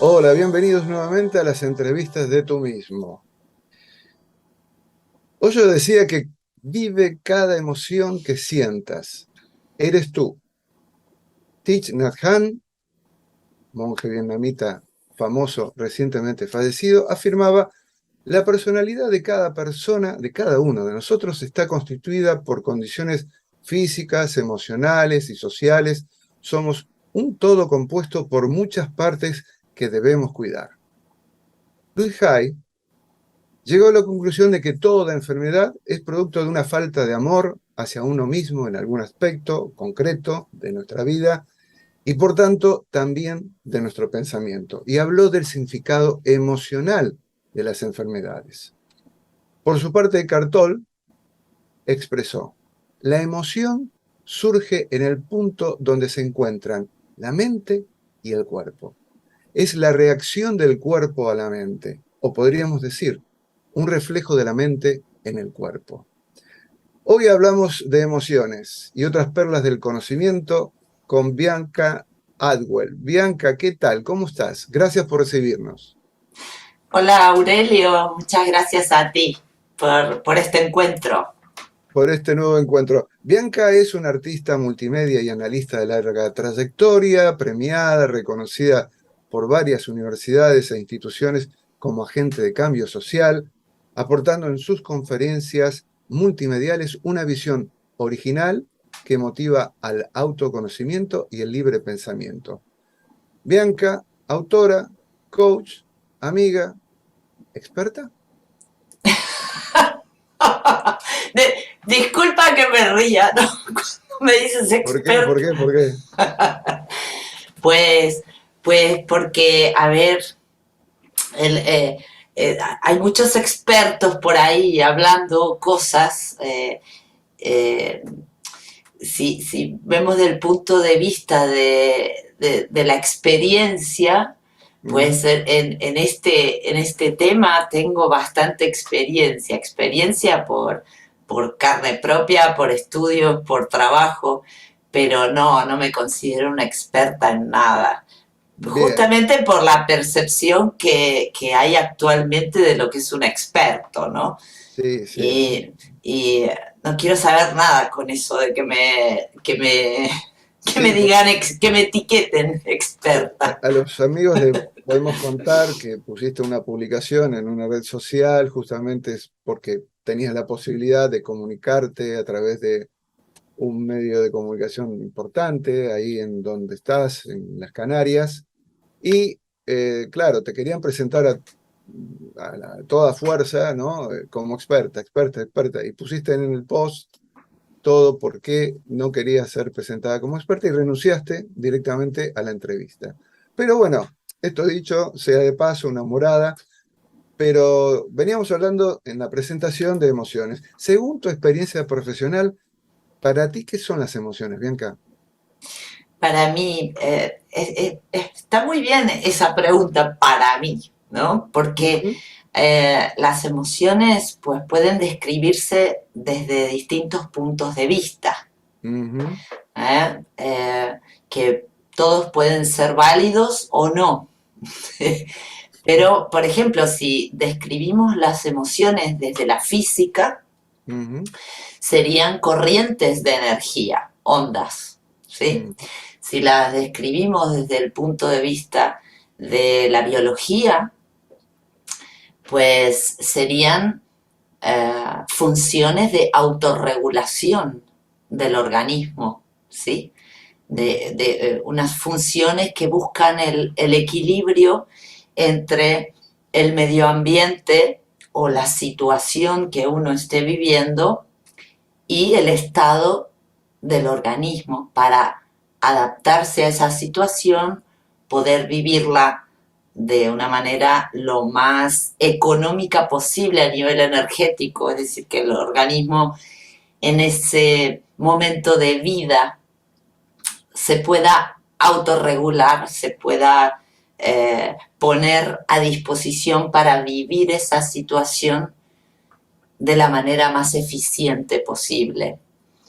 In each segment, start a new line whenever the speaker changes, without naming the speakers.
Hola, bienvenidos nuevamente a las entrevistas de tú mismo. Hoy yo decía que vive cada emoción que sientas. Eres tú. Thich Nhat Hanh, monje vietnamita famoso recientemente fallecido, afirmaba: la personalidad de cada persona, de cada uno de nosotros, está constituida por condiciones físicas, emocionales y sociales. Somos un todo compuesto por muchas partes que debemos cuidar. Luis Hay llegó a la conclusión de que toda enfermedad es producto de una falta de amor hacia uno mismo en algún aspecto concreto de nuestra vida y por tanto también de nuestro pensamiento. Y habló del significado emocional de las enfermedades. Por su parte, Cartol expresó: la emoción surge en el punto donde se encuentran la mente y el cuerpo. Es la reacción del cuerpo a la mente, o podríamos decir, un reflejo de la mente en el cuerpo. Hoy hablamos de emociones y otras perlas del conocimiento con Bianca Adwell. Bianca, ¿qué tal? ¿Cómo estás? Gracias por recibirnos.
Hola Aurelio, muchas gracias a ti por este encuentro.
Por este nuevo encuentro. Bianca es una artista multimedia y analista de larga trayectoria, premiada, reconocida por varias universidades e instituciones como agente de cambio social, aportando en sus conferencias multimediales una visión original que motiva al autoconocimiento y el libre pensamiento. Bianca, autora, coach, amiga, experta.
Disculpa que me ría, ¿no? Cuando me dices
¿Por qué? ¿Por
experto.
qué? ¿Por qué?
Pues, pues porque, a ver, el, hay muchos expertos por ahí hablando cosas. Eh, si vemos del punto de vista de la experiencia, pues en este tema tengo bastante experiencia, experiencia por carne propia, por estudios, por trabajo, pero no me considero una experta en nada.
Bien,
Justamente por la percepción que hay actualmente de lo que es un experto, ¿no?
sí, sí, sí.
Y no quiero saber nada con eso de que me
Sí,
digan, que me etiqueten experta.
a los amigos les podemos contar que pusiste una publicación en una red social, justamente es porque tenías la posibilidad de comunicarte a través de un medio de comunicación importante, ahí en donde estás, en las Canarias, y claro, te querían presentar a toda fuerza, ¿no? Como experta, experta, experta, y pusiste en el post todo por qué no querías ser presentada como experta y renunciaste directamente a la entrevista. Pero bueno, esto dicho, sea de paso, una morada, pero veníamos hablando en la presentación de emociones. Según tu experiencia profesional, ¿para ti qué son las emociones, Bianca?
Para mí, está muy bien esa pregunta para mí, ¿no? Porque
Ujú,
las emociones pues, pueden describirse desde distintos puntos de vista,
ujú,
¿eh? Que todos pueden ser válidos o no. Pero, por ejemplo, si describimos las emociones desde la física,
ujú,
serían corrientes de energía, ondas, ¿sí?
ujú,
Si las describimos desde el punto de vista de la biología, pues serían funciones de autorregulación del organismo, ¿sí? Unas funciones que buscan el equilibrio entre el medio ambiente o la situación que uno esté viviendo y el estado del organismo para adaptarse a esa situación, poder vivirla de una manera lo más económica posible a nivel energético, es decir, que el organismo en ese momento de vida se pueda autorregular, se pueda poner a disposición para vivir esa situación de la manera más eficiente posible.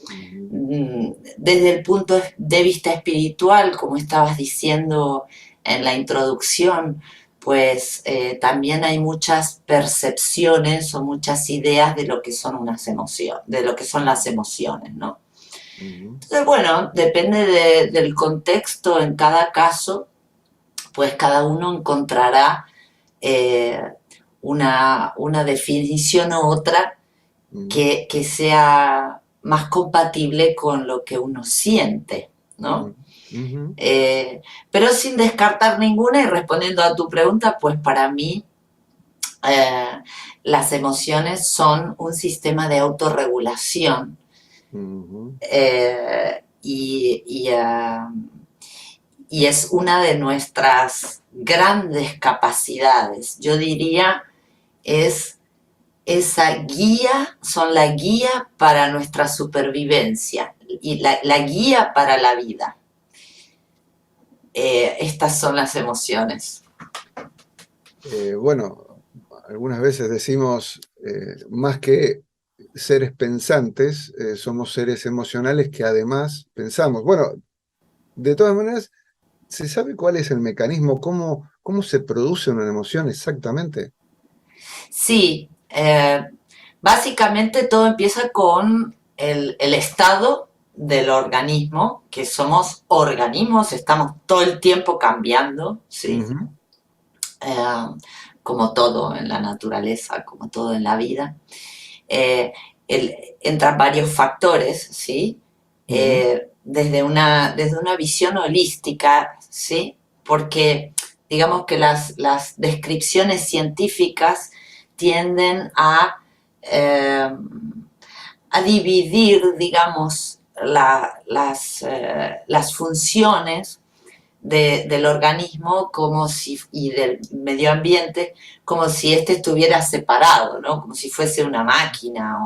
ujú,
Desde el punto de vista espiritual, como estabas diciendo en la introducción, pues también hay muchas percepciones o muchas ideas de lo que son unas emociones, de lo que son las emociones, ¿no?
Ujú,
Entonces, bueno, depende del contexto en cada caso, pues cada uno encontrará eh, una definición u otra
ujú,
que sea más compatible con lo que uno siente, ¿no?
ujú, ujú.
Pero sin descartar ninguna y respondiendo a tu pregunta, pues para mí eh, las emociones son un sistema de autorregulación
Ujú.
y es una de nuestras grandes capacidades. Yo diría es esa guía, son la guía para nuestra supervivencia y la guía para la vida. Estas son las emociones.
Bueno, algunas veces decimos, más que seres pensantes, somos seres emocionales que además pensamos. Bueno, de todas maneras, ¿se sabe cuál es el mecanismo? ¿Cómo se produce una emoción exactamente?
Sí, básicamente todo empieza con el estado del organismo, que somos organismos, estamos todo el tiempo cambiando, ¿sí?
Ujú,
Eh, como todo en la naturaleza, como todo en la vida. Eh, Entran varios factores, ¿sí?
ujú,
Desde una visión holística, ¿sí? Porque digamos que las descripciones científicas tienden a dividir, digamos, las funciones del organismo como si, y del medio ambiente como si éste estuviera separado, ¿no? Como si fuese una máquina.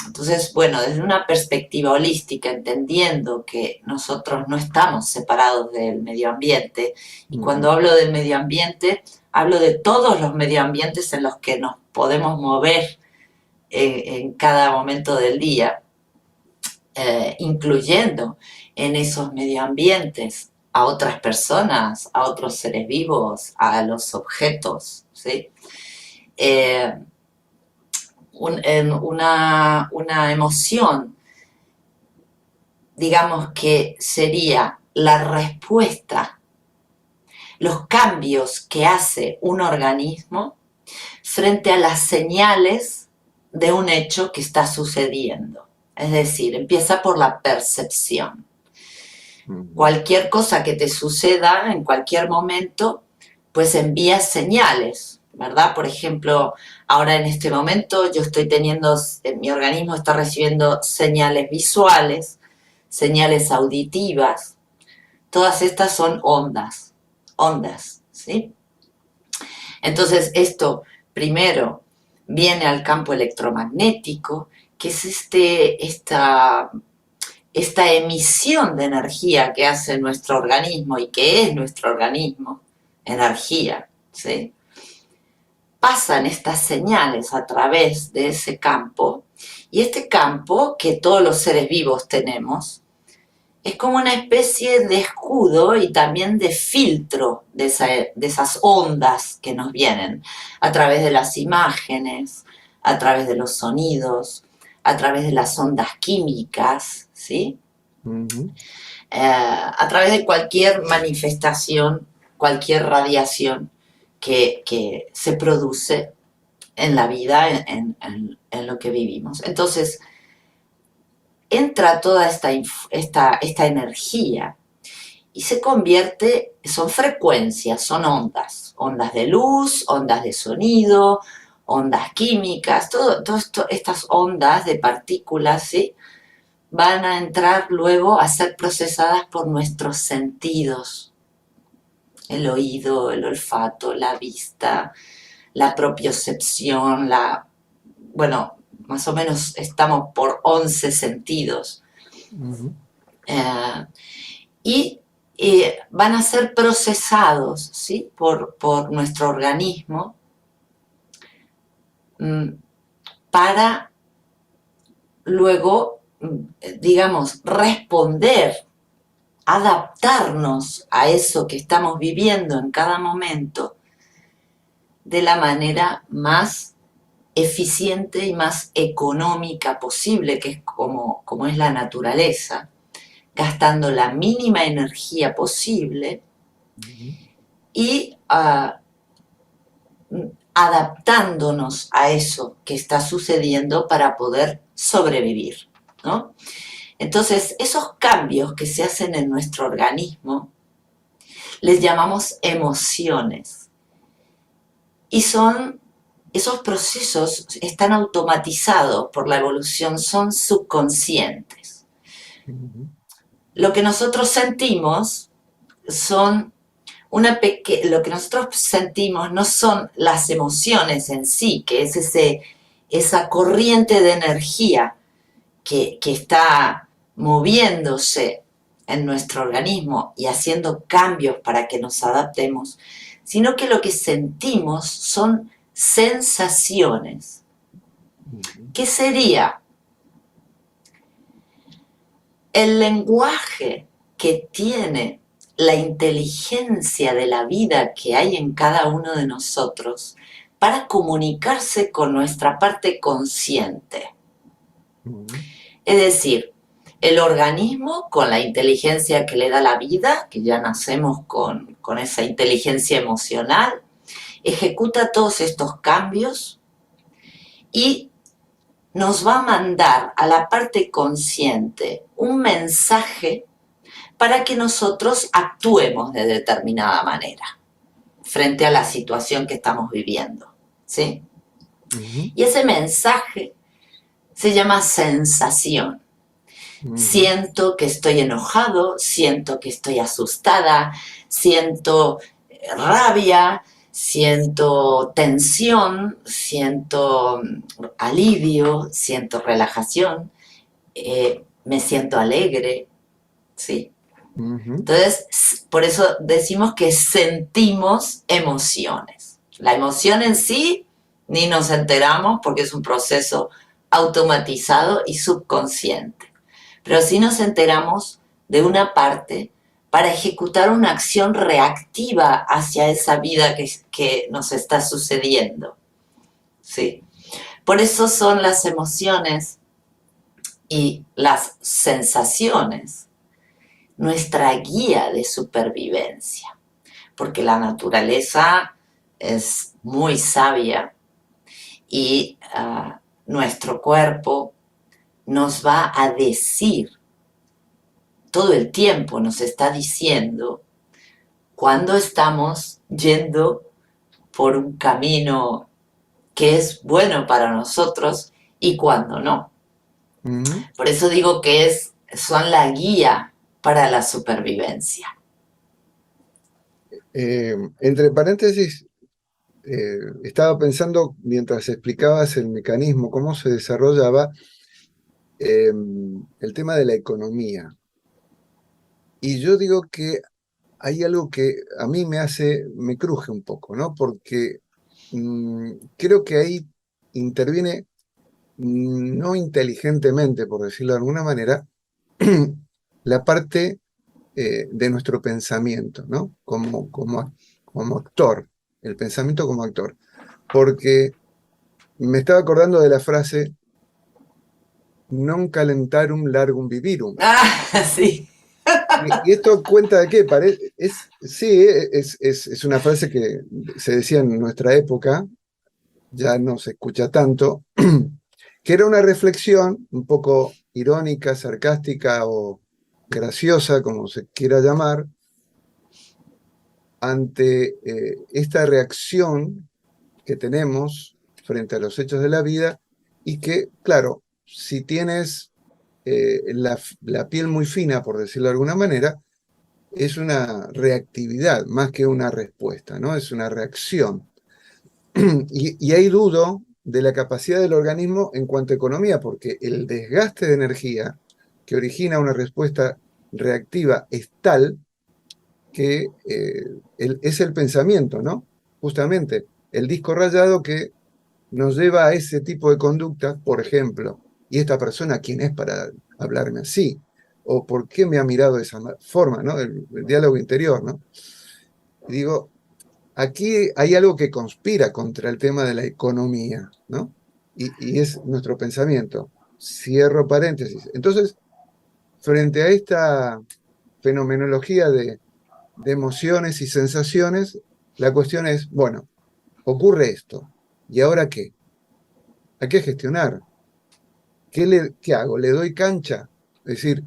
Entonces, bueno, desde una perspectiva holística, entendiendo que nosotros no estamos separados del medio ambiente, y cuando
ujú,
hablo del medio ambiente, hablo de todos los medio ambientes en los que nos podemos mover en cada momento del día, incluyendo en esos medioambientes a otras personas, a otros seres vivos, a los objetos, ¿sí? Eh, una emoción, digamos que sería la respuesta, los cambios que hace un organismo frente a las señales de un hecho que está sucediendo. Es decir, empieza por la percepción.
ujú,
Cualquier cosa que te suceda en cualquier momento, pues envía señales, ¿verdad? Por ejemplo, ahora en este momento yo estoy teniendo, mi organismo está recibiendo señales visuales, señales auditivas, todas estas son ondas, ¿sí? Entonces esto primero viene al campo electromagnético, que es esta emisión de energía que hace nuestro organismo y que es nuestro organismo, energía, ¿sí? Pasan estas señales a través de ese campo y este campo que todos los seres vivos tenemos es como una especie de escudo y también de filtro de esas ondas que nos vienen a través de las imágenes, a través de los sonidos, a través de las ondas químicas, ¿sí?
ujú,
A través de cualquier manifestación, cualquier radiación que se produce en la vida, en lo que vivimos. Entonces, entra toda esta energía y se convierte, son frecuencias, son ondas de luz, ondas de sonido, ondas químicas, todas estas ondas de partículas, ¿sí? Van a entrar luego a ser procesadas por nuestros sentidos, el oído, el olfato, la vista, la propiocepción, bueno, más o menos estamos por 11 sentidos.
ujú,
Eh, y van a ser procesados, ¿sí? por nuestro organismo mm, para luego, digamos, responder adaptarnos a eso que estamos viviendo en cada momento de la manera más eficiente y más económica posible, que es como es la naturaleza, gastando la mínima energía posible y adaptándonos a eso que está sucediendo para poder sobrevivir, ¿no? Entonces, esos cambios que se hacen en nuestro organismo les llamamos emociones. Y esos procesos están automatizados por la evolución, son subconscientes. Lo que nosotros sentimos lo que nosotros sentimos no son las emociones en sí, que es esa corriente de energía que está moviéndose en nuestro organismo y haciendo cambios para que nos adaptemos, sino que lo que sentimos son sensaciones. ¿Qué sería? El lenguaje que tiene la inteligencia de la vida que hay en cada uno de nosotros para comunicarse con nuestra parte consciente. Es decir, el organismo con la inteligencia que le da la vida, que ya nacemos con esa inteligencia emocional, ejecuta todos estos cambios y nos va a mandar a la parte consciente un mensaje para que nosotros actuemos de determinada manera frente a la situación que estamos viviendo, ¿sí? Y ese mensaje se llama sensación. Siento que estoy enojado, siento que estoy asustada, siento rabia, siento tensión, siento alivio, siento relajación, me siento alegre, ¿sí? Entonces, por eso decimos que sentimos emociones. La emoción en sí ni nos enteramos porque es un proceso automatizado y subconsciente. Pero sí nos enteramos de una parte para ejecutar una acción reactiva hacia esa vida que nos está sucediendo. ¿Sí? Por eso son las emociones y las sensaciones nuestra guía de supervivencia, porque la naturaleza es muy sabia y nuestro cuerpo nos va a decir, todo el tiempo nos está diciendo cuando estamos yendo por un camino que es bueno para nosotros y cuando no. Por eso digo que son la guía para la supervivencia.
Entre paréntesis, estaba pensando mientras explicabas el mecanismo, cómo se desarrollaba el tema de la economía. Y yo digo que hay algo que a mí me cruje un poco, ¿no? Porque creo que ahí interviene, no inteligentemente, por decirlo de alguna manera, la parte de nuestro pensamiento, ¿no? Como actor, el pensamiento como actor. Porque me estaba acordando de la frase non calentarum largum vivirum.
Sí.
Y esto cuenta de qué, sí, es una frase que se decía en nuestra época, ya no se escucha tanto, que era una reflexión un poco irónica, sarcástica o graciosa, como se quiera llamar, ante esta reacción que tenemos frente a los hechos de la vida y que, claro, si tienes la piel muy fina, por decirlo de alguna manera, es una reactividad más que una respuesta, ¿no? Es una reacción. Y ahí dudo de la capacidad del organismo en cuanto a economía, porque el desgaste de energía que origina una respuesta reactiva es tal que es el pensamiento, ¿no? Justamente, el disco rayado que nos lleva a ese tipo de conducta, por ejemplo, ¿y esta persona quién es para hablarme así? o por qué me ha mirado de esa forma, ¿no? El diálogo interior, ¿no? Y digo, aquí hay algo que conspira contra el tema de la economía, ¿no? Y es nuestro pensamiento. Cierro paréntesis. Entonces, frente a esta fenomenología de emociones y sensaciones, la cuestión es, bueno, ocurre esto, ¿y ahora qué? Hay que gestionar. ¿Qué hago? ¿Le doy cancha? Es decir,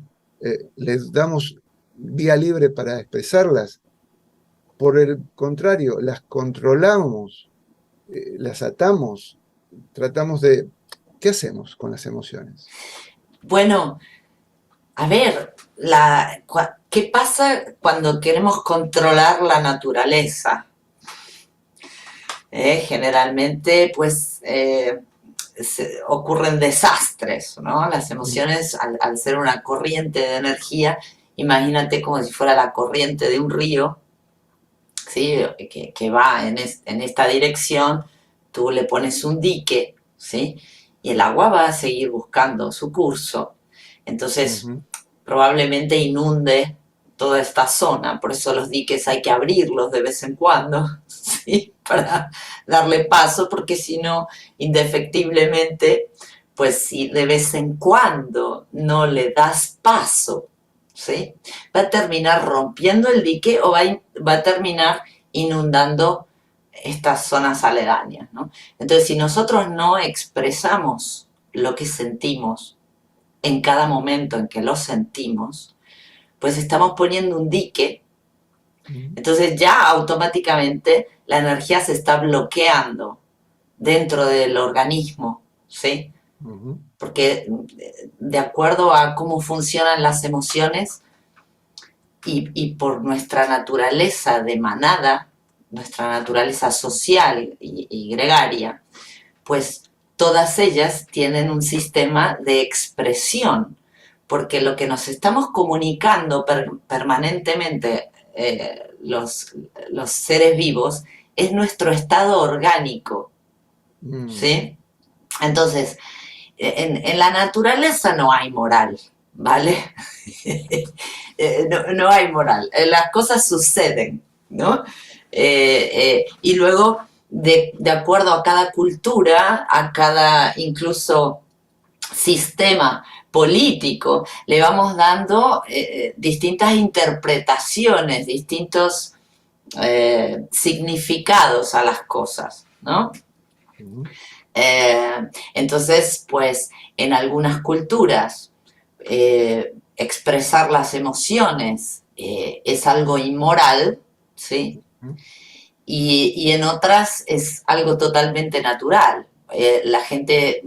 ¿les damos vía libre para expresarlas? Por el contrario, las controlamos, las atamos, tratamos de... ¿Qué hacemos con las emociones?
Bueno, a ver, ¿qué pasa cuando queremos controlar la naturaleza? Generalmente, pues, ocurren desastres, ¿no? Las emociones, al ser una corriente de energía, imagínate como si fuera la corriente de un río, ¿sí? Que va en esta dirección, tú le pones un dique, ¿sí? Y el agua va a seguir buscando su curso. Entonces,
Ujú.
probablemente inunde toda esta zona, por eso los diques hay que abrirlos de vez en cuando, ¿sí? Para darle paso, porque si no, indefectiblemente, pues si de vez en cuando no le das paso, ¿sí? Va a terminar rompiendo el dique o va a terminar inundando estas zonas aledañas, ¿no? Entonces, si nosotros no expresamos lo que sentimos en cada momento en que lo sentimos, pues estamos poniendo un dique, entonces ya automáticamente la energía se está bloqueando dentro del organismo, ¿sí?
Ujú.
Porque de acuerdo a cómo funcionan las emociones y por nuestra naturaleza de manada, nuestra naturaleza social y gregaria, pues todas ellas tienen un sistema de expresión, porque lo que nos estamos comunicando permanentemente los seres vivos es nuestro estado orgánico,
Mm.
¿sí? Entonces, en la naturaleza no hay moral, ¿vale? No hay moral, las cosas suceden, ¿no? Y luego, de acuerdo a cada cultura, a cada incluso sistema político, le vamos dando distintas interpretaciones, distintos significados a las cosas, ¿no?
Ujú.
Entonces, pues en algunas culturas expresar las emociones es algo inmoral, ¿sí?
Ujú.
Y en otras es algo totalmente natural. La gente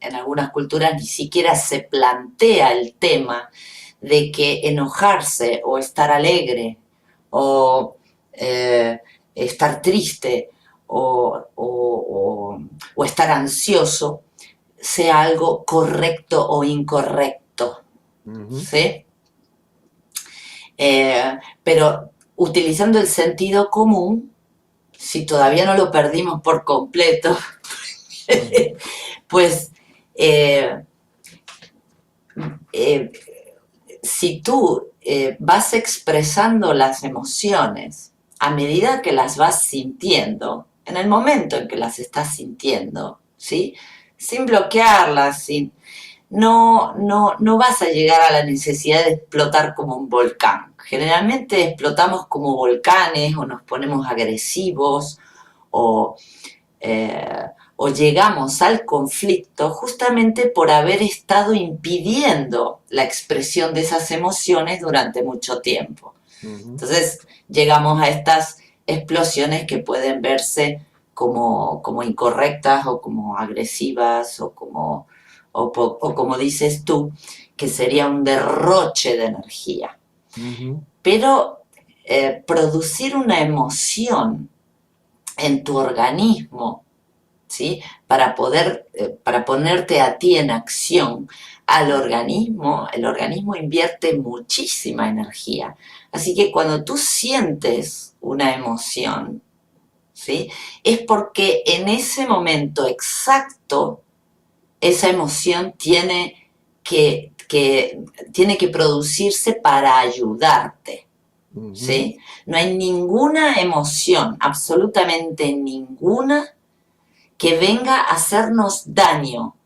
en algunas culturas ni siquiera se plantea el tema de que enojarse o estar alegre o estar triste o estar ansioso sea algo correcto o incorrecto,
Ujú.
¿sí? Pero utilizando el sentido común, si todavía no lo perdimos por completo,
Ujú.
pues eh, eh, si tú vas expresando las emociones a medida que las vas sintiendo, en el momento en que las estás sintiendo, ¿sí? Sin bloquearlas, no vas a llegar a la necesidad de explotar como un volcán. Generalmente explotamos como volcanes o nos ponemos agresivos o eh, o llegamos al conflicto justamente por haber estado impidiendo la expresión de esas emociones durante mucho tiempo.
Ujú.
Entonces llegamos a estas explosiones que pueden verse como incorrectas o como agresivas o como dices tú, que sería un derroche de energía.
Ujú.
Pero producir una emoción en tu organismo, ¿sí? Para ponerte a ti en acción, el organismo invierte muchísima energía. Así que cuando tú sientes una emoción, ¿sí? Es porque en ese momento exacto esa emoción tiene que tiene que producirse para ayudarte,
Ujú,
¿sí? No hay ninguna emoción, absolutamente ninguna, que venga a hacernos daño,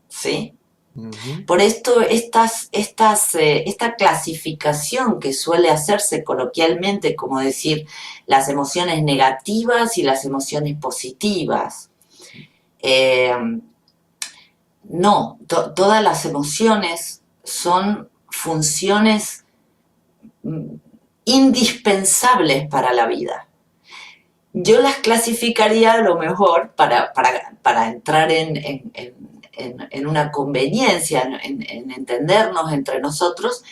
¿sí?
ujú,
Por esto, esta clasificación que suele hacerse coloquialmente, como decir las emociones negativas y las emociones positivas. Eh, no, todas las emociones son funciones indispensables para la vida. Yo las clasificaría a lo mejor para entrar en una conveniencia, en entendernos entre nosotros,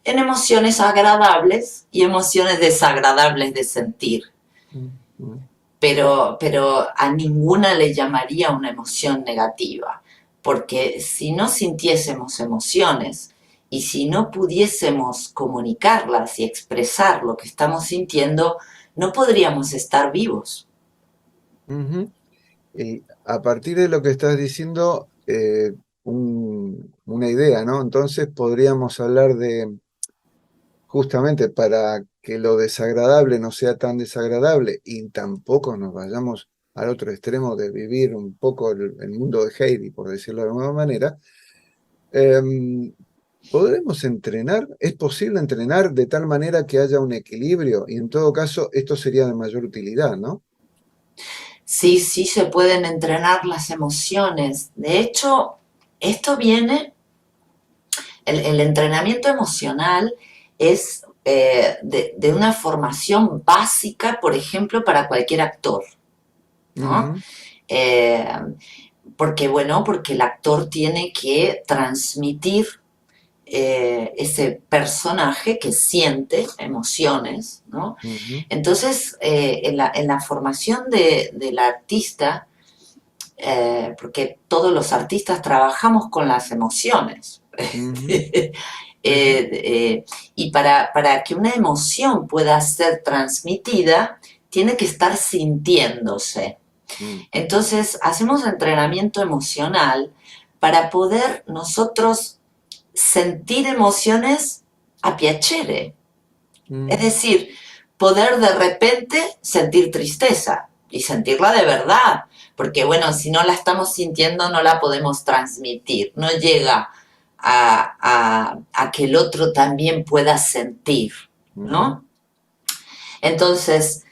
en emociones agradables y emociones desagradables de sentir.
ujú,
Pero a ninguna le llamaría una emoción negativa, porque si no sintiésemos emociones y si no pudiésemos comunicarlas y expresar lo que estamos sintiendo, no podríamos estar vivos.
ujú. Y a partir de lo que estás diciendo, una idea, ¿no? Entonces podríamos hablar de, justamente para que lo desagradable no sea tan desagradable y tampoco nos vayamos al otro extremo de vivir un poco el mundo de Heidi, por decirlo de alguna manera, em, ¿podremos entrenar? ¿Es posible entrenar de tal manera que haya un equilibrio? Y en todo caso, esto sería de mayor utilidad, ¿no?
Sí, sí se pueden entrenar las emociones. De hecho, esto viene, el entrenamiento emocional es de una formación básica, por ejemplo, para cualquier actor, ¿no?
Ujú,
Eh, porque, bueno, porque el actor tiene que transmitir ese personaje que siente emociones, ¿no?
ujú,
Entonces, en la formación del artista, porque todos los artistas trabajamos con las emociones.
ujú, sí, sí.
Y para que una emoción pueda ser transmitida, tiene que estar sintiéndose.
Mm,
Entonces, hacemos entrenamiento emocional para poder nosotros sentir emociones a piacere. Es
mm,
decir, poder de repente sentir tristeza y sentirla de verdad, porque bueno, si no la estamos sintiendo no la podemos transmitir, no llega a que el otro también pueda sentir,
ujú,
¿no? Entonces,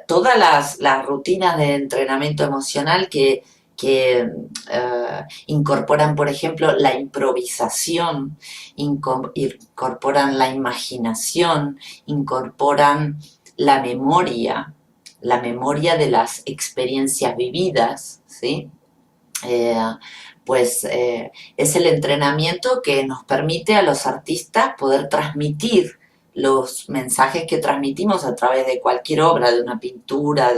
todas las rutinas de entrenamiento emocional que incorporan, por ejemplo, la improvisación, incorporan la imaginación, incorporan la memoria de las experiencias vividas, ¿sí? Eh, pues es el entrenamiento que nos permite a los artistas poder transmitir los mensajes que transmitimos a través de cualquier obra, de una pintura,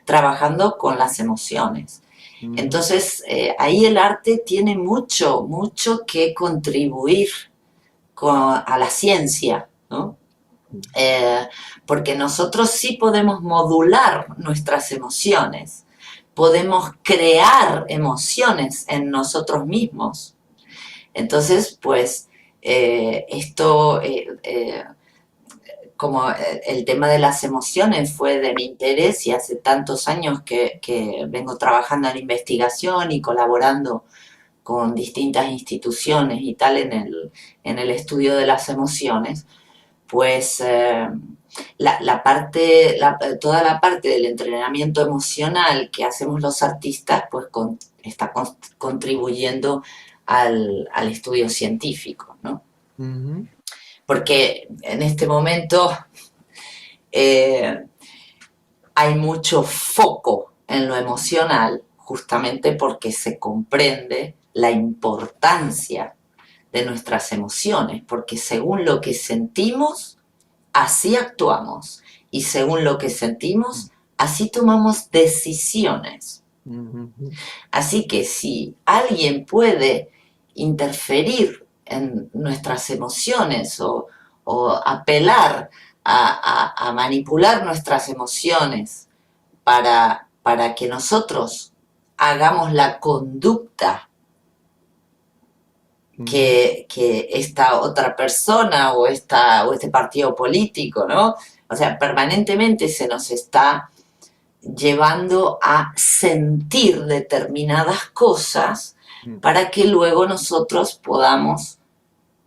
trabajando con las emociones.
ujú,
Entonces, ahí el arte tiene mucho, mucho que contribuir a la ciencia, ¿no? Eh, Porque nosotros sí podemos modular nuestras emociones, podemos crear emociones en nosotros mismos. Entonces, pues, esto, como el tema de las emociones fue de mi interés y hace tantos años que vengo trabajando en investigación y colaborando con distintas instituciones y tal en el estudio de las emociones, pues toda la parte del entrenamiento emocional que hacemos los artistas, pues está contribuyendo al estudio científico, ¿no?
ujú,
Porque en este momento eh, hay mucho foco en lo emocional, justamente porque se comprende la importancia de nuestras emociones, porque según lo que sentimos, así actuamos. Y según lo que sentimos, así tomamos decisiones.
ujú,
Así que si alguien puede interferir en nuestras emociones o apelar a manipular nuestras emociones para que nosotros hagamos la conducta
ujú,
que esta otra persona o este partido político, ¿no? O sea, permanentemente se nos está llevando a sentir determinadas cosas
mm,
para que luego nosotros podamos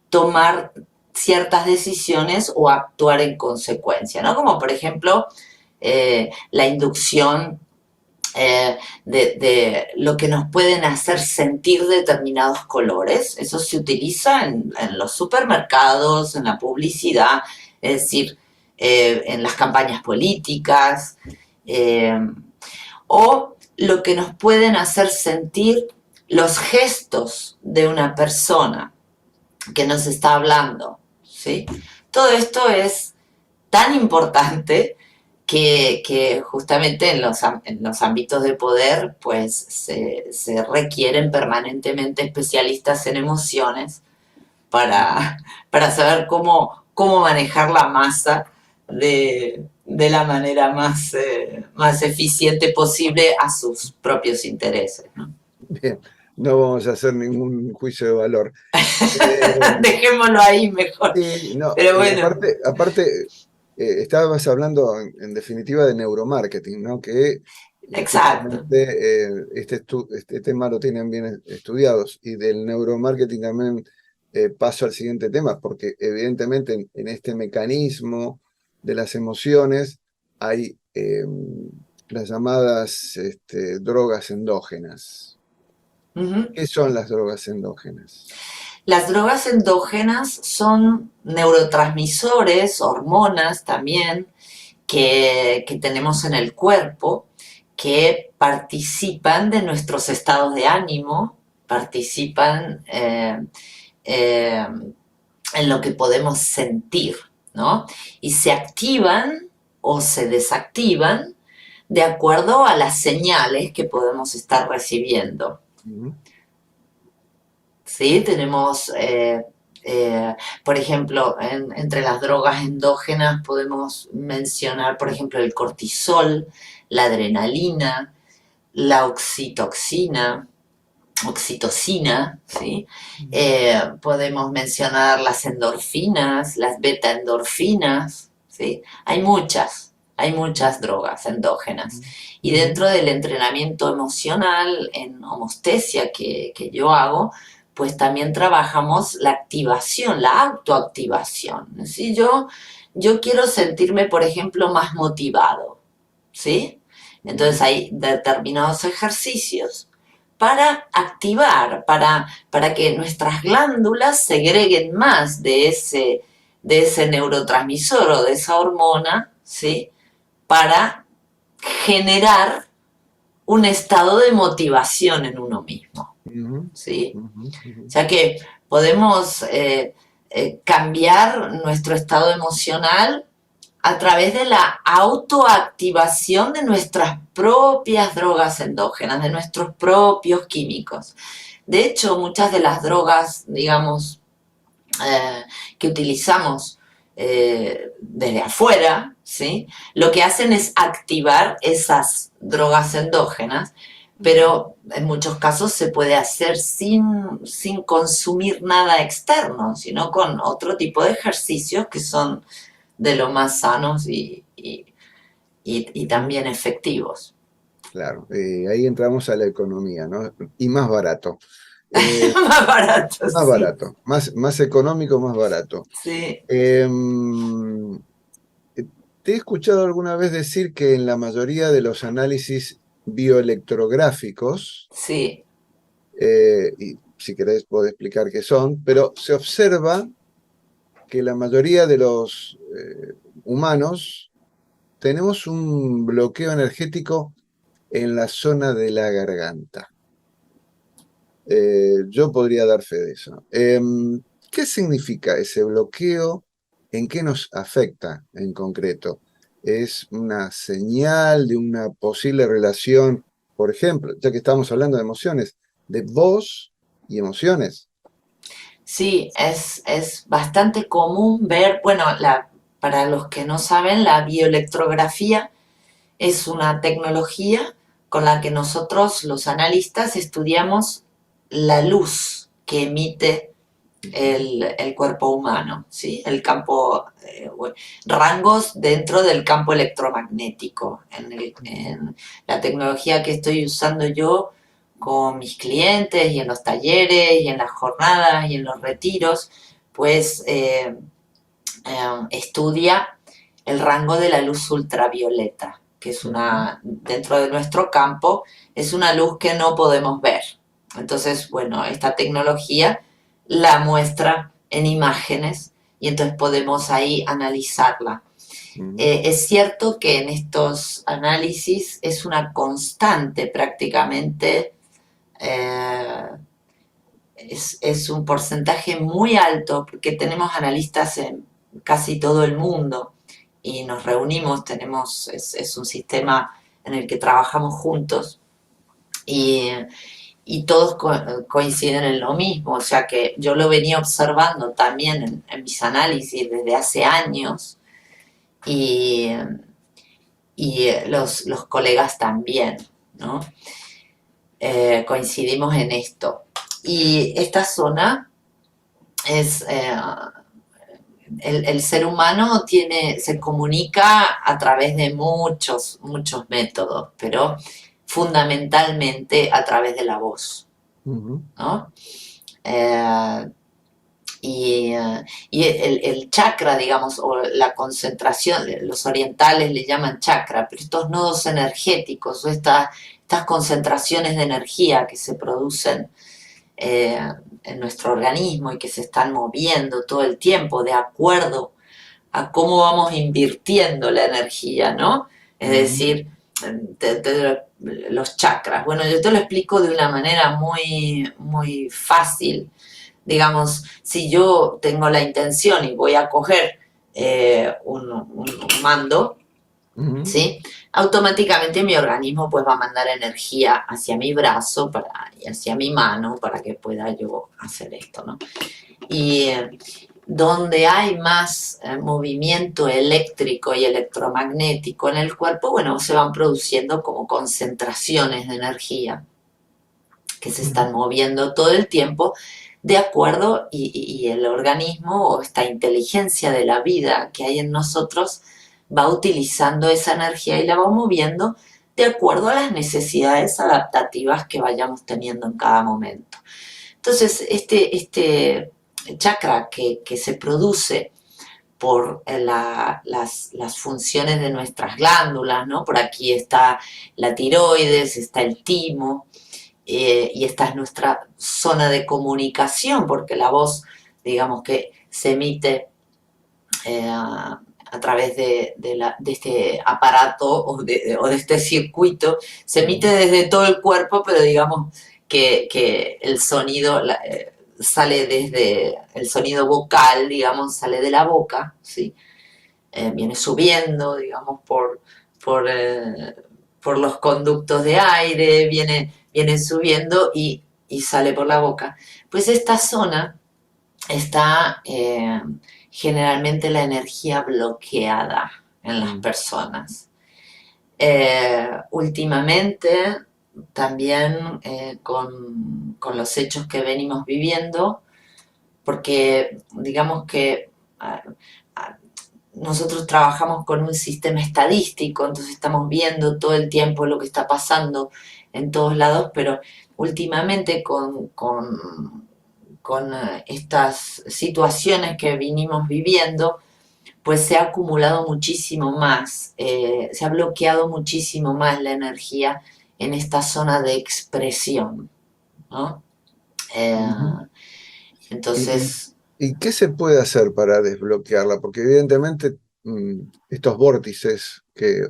tomar ciertas decisiones o actuar en consecuencia, ¿no? Como por ejemplo la inducción de lo que nos pueden hacer sentir determinados colores. Eso se utiliza en los supermercados, en la publicidad, es decir, en las campañas políticas, eh, o lo que nos pueden hacer sentir los gestos de una persona que nos está hablando, ¿sí? Todo esto es tan importante que justamente en los ámbitos de poder pues se requieren permanentemente especialistas en emociones
ujú.
para saber cómo manejar la masa de la manera más eficiente posible a sus propios intereses, ¿no?
Bien, no vamos a hacer ningún juicio de valor. Eh,
Dejémoslo ahí mejor.
sí, no,
Pero bueno,
aparte estabas hablando en definitiva de neuromarketing, ¿no? Que
exacto.
justamente este tema lo tienen bien estudiados. Y del neuromarketing también paso al siguiente tema, porque evidentemente en este mecanismo de las emociones hay las llamadas drogas endógenas.
Uh -huh.
¿Qué son las drogas endógenas?
Las drogas endógenas son neurotransmisores, hormonas también, que tenemos en el cuerpo, que participan de nuestros estados de ánimo, participan eh, en lo que podemos sentir, ¿no? Y se activan o se desactivan de acuerdo a las señales que podemos estar recibiendo.
Ujú,
¿Sí? Tenemos, por ejemplo, entre las drogas endógenas podemos mencionar, por ejemplo, el cortisol, la adrenalina, la oxitocina, ¿sí? Podemos mencionar las endorfinas, las beta-endorfinas, ¿sí? Hay muchas drogas endógenas. Y
ujú,
dentro del entrenamiento emocional en homostesia que yo hago, pues también trabajamos la activación, la autoactivación. ¿Sí? Yo quiero sentirme, por ejemplo, más motivado, ¿sí? Entonces
ujú,
hay determinados ejercicios para activar, para que nuestras glándulas segreguen más de ese neurotransmisor o de esa hormona, ¿sí? Para generar un estado de motivación en uno mismo,
ujú,
¿sí?
ujú, ujú.
O sea que podemos cambiar nuestro estado emocional a través de la autoactivación de nuestras propias drogas endógenas, de nuestros propios químicos. De hecho, muchas de las drogas, digamos, eh, que utilizamos desde afuera, ¿sí? Lo que hacen es activar esas drogas endógenas, pero en muchos casos se puede hacer sin consumir nada externo, sino con otro tipo de ejercicios que son de lo más sanos y también efectivos.
Claro, ahí entramos a la economía, ¿no? Y más barato. Eh,
Más barato,
Más
sí,
barato, más económico, más barato.
sí,
Em, Te he escuchado alguna vez decir que en la mayoría de los análisis bioelectrográficos,
sí.
y si querés puedo explicar qué son, pero se observa que la mayoría de los humanos tenemos un bloqueo energético en la zona de la garganta. Yo podría dar fe de eso. ¿Qué significa ese bloqueo? ¿En qué nos afecta en concreto? ¿Es una señal de una posible relación, por ejemplo, ya que estamos hablando de emociones, de voz y emociones?
Sí, es bastante común ver, bueno, para los que no saben, la bioelectrografía es una tecnología con la que nosotros, los analistas, estudiamos la luz que emite el cuerpo humano, ¿sí? El campo, rangos dentro del campo electromagnético. En la tecnología que estoy usando yo con mis clientes y en los talleres y en las jornadas y en los retiros, pues estudia el rango de la luz ultravioleta, que es dentro de nuestro campo, es una luz que no podemos ver. Entonces, bueno, esta tecnología la muestra en imágenes y entonces podemos ahí analizarla. Es cierto que en estos análisis es una constante prácticamente, eh, es un porcentaje muy alto porque tenemos analistas en casi todo el mundo y nos reunimos, es un sistema en el que trabajamos juntos y, y todos coinciden en lo mismo, o sea que yo lo venía observando también en mis análisis desde hace años y, los colegas también, ¿no? Coincidimos en esto. Y esta zona es, el ser humano se comunica a través de muchos, muchos métodos, pero fundamentalmente a través de la voz, ¿no? Eh, y el chakra, digamos, o la concentración, los orientales le llaman chakra, pero estos nodos energéticos o estas concentraciones de energía que se producen eh, en nuestro organismo y que se están moviendo todo el tiempo de acuerdo a cómo vamos invirtiendo la energía, ¿no? Es decir, los chakras. Bueno, yo te lo explico de una manera muy, muy fácil. Digamos, si yo tengo la intención y voy a coger un mando, ¿sí? Automáticamente mi organismo pues va a mandar energía hacia mi brazo y hacia mi mano para que pueda yo hacer esto, ¿no? Y donde hay más movimiento eléctrico y electromagnético en el cuerpo, bueno, se van produciendo como concentraciones de energía que se están moviendo todo el tiempo de acuerdo y el organismo o esta inteligencia de la vida que hay en nosotros va utilizando esa energía y la va moviendo de acuerdo a las necesidades adaptativas que vayamos teniendo en cada momento. Entonces, este chakra que se produce por las funciones de nuestras glándulas, ¿no? Por aquí está la tiroides, está el timo, y esta es nuestra zona de comunicación, porque la voz, digamos que se emite a través de este aparato o de este circuito, se emite desde todo el cuerpo, pero digamos que el sonido sale desde el sonido vocal, digamos, sale de la boca, ¿sí? Viene subiendo, digamos, por, eh, por los conductos de aire, viene subiendo y sale por la boca. Pues esta zona está generalmente la energía bloqueada en las personas. Últimamente, también con los hechos que venimos viviendo, porque digamos que nosotros trabajamos con un sistema estadístico, entonces estamos viendo todo el tiempo lo que está pasando en todos lados, pero últimamente con estas situaciones que vinimos viviendo, pues se ha acumulado muchísimo más, se ha bloqueado muchísimo más la energía en esta zona de expresión, ¿no? Entonces...
¿Y qué se puede hacer para desbloquearla? Porque evidentemente estos vórtices que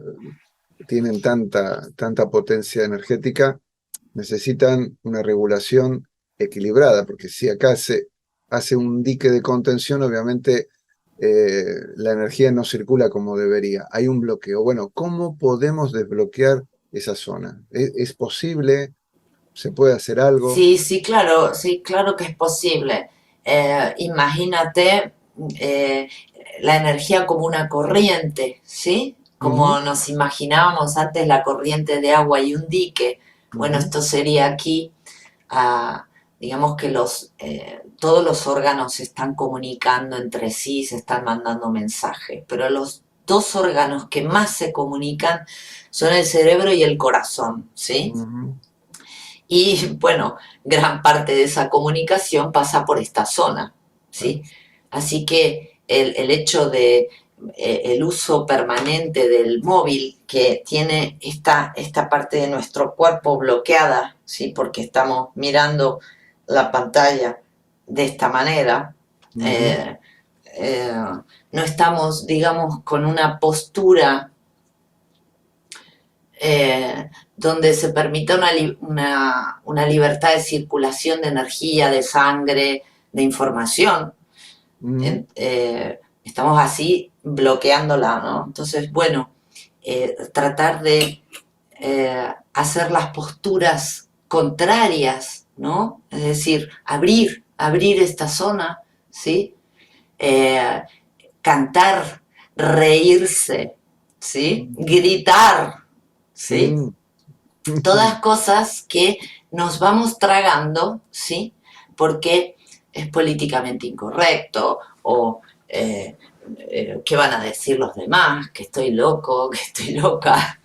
tienen tanta potencia energética necesitan una regulación equilibrada, porque si acá se hace un dique de contención, obviamente la energía no circula como debería. Hay un bloqueo. Bueno, ¿cómo podemos desbloquear esa zona? ¿Es posible? ¿Se puede hacer algo?
Sí, claro que es posible. Imagínate eh, la energía como una corriente, ¿sí? Como nos imaginábamos antes la corriente de agua y un dique. Bueno, esto sería aquí a digamos que todos los órganos se están comunicando entre sí, se están mandando mensajes, pero los dos órganos que más se comunican son el cerebro y el corazón, ¿sí?
Ujú.
Y bueno, gran parte de esa comunicación pasa por esta zona,
Ah,
¿sí? Así que el hecho de el uso permanente del móvil que tiene esta parte de nuestro cuerpo bloqueada, ¿sí? Porque estamos mirando la pantalla de esta manera,
ujú,
eh, eh, no estamos, digamos, con una postura donde se permita una libertad de circulación de energía, de sangre, de información.
ujú,
Estamos así bloqueándola, ¿no? Entonces, bueno, tratar de hacer las posturas contrarias, ¿no? Es decir, abrir esta zona, ¿sí? Eh, cantar, reírse, ¿sí? Gritar, ¿sí?
ujú,
Todas cosas que nos vamos tragando, ¿sí? Porque es políticamente incorrecto o qué van a decir los demás, que estoy loco, que estoy loca.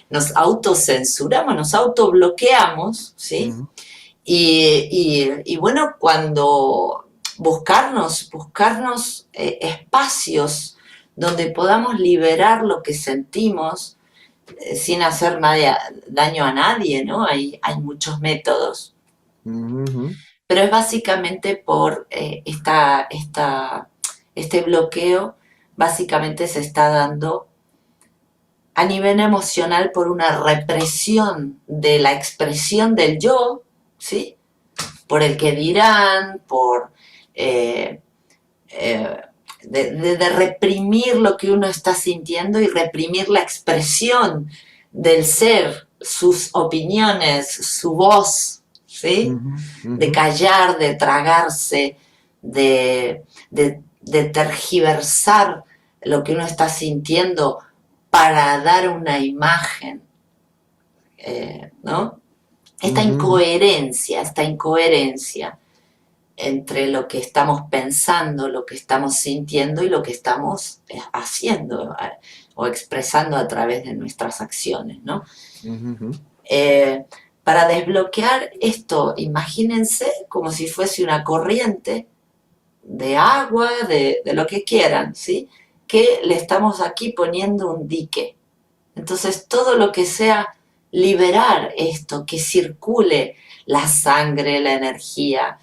Nos autocensuramos, nos autobloqueamos, ¿sí?
ujú,
Y bueno, cuando buscarnos espacios donde podamos liberar lo que sentimos, sin hacer daño a nadie, ¿no? Hay muchos métodos,
ujú,
pero es básicamente por este bloqueo, básicamente se está dando a nivel emocional por una represión de la expresión del yo, ¿sí? Por el que dirán, por eh, eh, de reprimir lo que uno está sintiendo y reprimir la expresión del ser, sus opiniones, su voz, ¿sí?
ujú,
De
ujú,
callar, de tragarse, de tergiversar lo que uno está sintiendo para dar una imagen, ¿no?
ujú,
Esta incoherencia entre lo que estamos pensando, lo que estamos sintiendo y lo que estamos haciendo o expresando a través de nuestras acciones, ¿no?
ujú, ujú,
Eh, para desbloquear esto, imagínense como si fuese una corriente de agua, de lo que quieran, ¿sí? Que le estamos aquí poniendo un dique. Entonces, todo lo que sea liberar esto, que circule la sangre, la energía.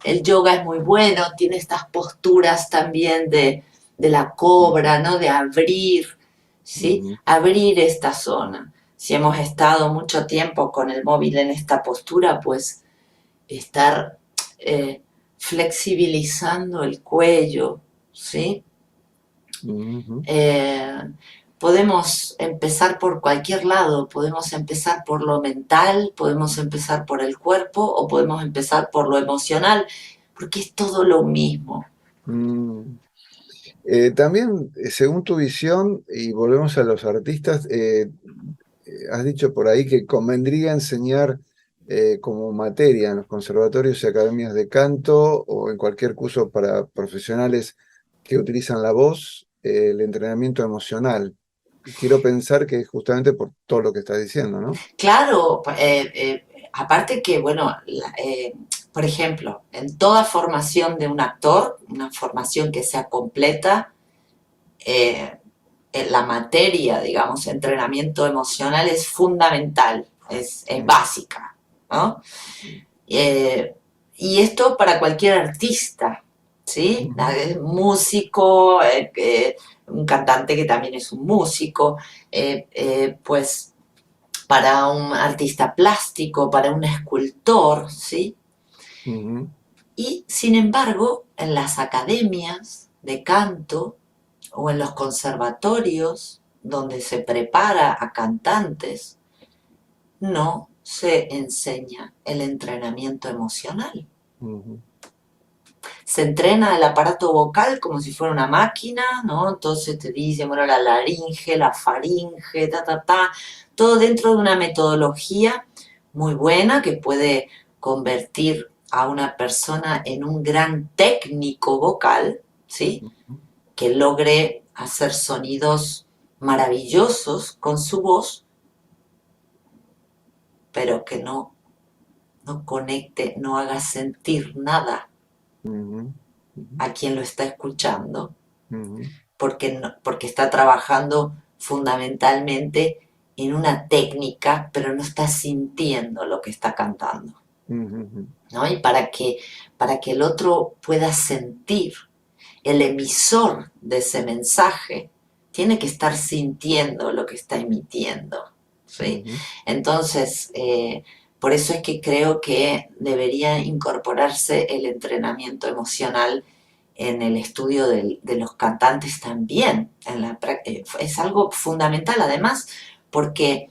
El yoga es muy bueno, tiene estas posturas también de la cobra, ¿no? De abrir, ¿sí?
ujú,
Abrir esta zona. Si hemos estado mucho tiempo con el móvil en esta postura, pues estar eh, flexibilizando el cuello, ¿sí?
ujú.
Eh, podemos empezar por cualquier lado, podemos empezar por lo mental, podemos empezar por el cuerpo o podemos empezar por lo emocional, porque es todo lo mismo.
Mm. También, según tu visión, y volvemos a los artistas, has dicho por ahí que convendría enseñar como materia en los conservatorios y academias de canto o en cualquier curso para profesionales que utilizan la voz, el entrenamiento emocional. Quiero pensar que es justamente por todo lo que estás diciendo, ¿no?
Claro, aparte que, bueno, por ejemplo, en toda formación de un actor, una formación que sea completa, eh, la materia, digamos, entrenamiento emocional es fundamental, es
Mm,
básica, ¿no? Eh, y esto para cualquier artista, ¿sí?
ujú,
Músico, un cantante que también es un músico, pues para un artista plástico, para un escultor, ¿sí?
ujú,
Y sin embargo, en las academias de canto o en los conservatorios donde se prepara a cantantes, no se enseña el entrenamiento emocional.
ujú,
Se entrena el aparato vocal como si fuera una máquina, ¿no? Entonces te dicen, bueno, la laringe, la faringe, todo dentro de una metodología muy buena que puede convertir a una persona en un gran técnico vocal, ¿sí? Que logre hacer sonidos maravillosos con su voz, pero que no conecte, no haga sentir nada
Ujú, ujú,
a quien lo está escuchando,
ujú,
porque está trabajando fundamentalmente en una técnica, pero no está sintiendo lo que está cantando,
ujú,
¿no? Y para que el otro pueda sentir, el emisor de ese mensaje tiene que estar sintiendo lo que está emitiendo, ¿sí?
ujú,
Entonces, por eso es que creo que debería incorporarse el entrenamiento emocional en el estudio de los cantantes también. Es algo fundamental, además, porque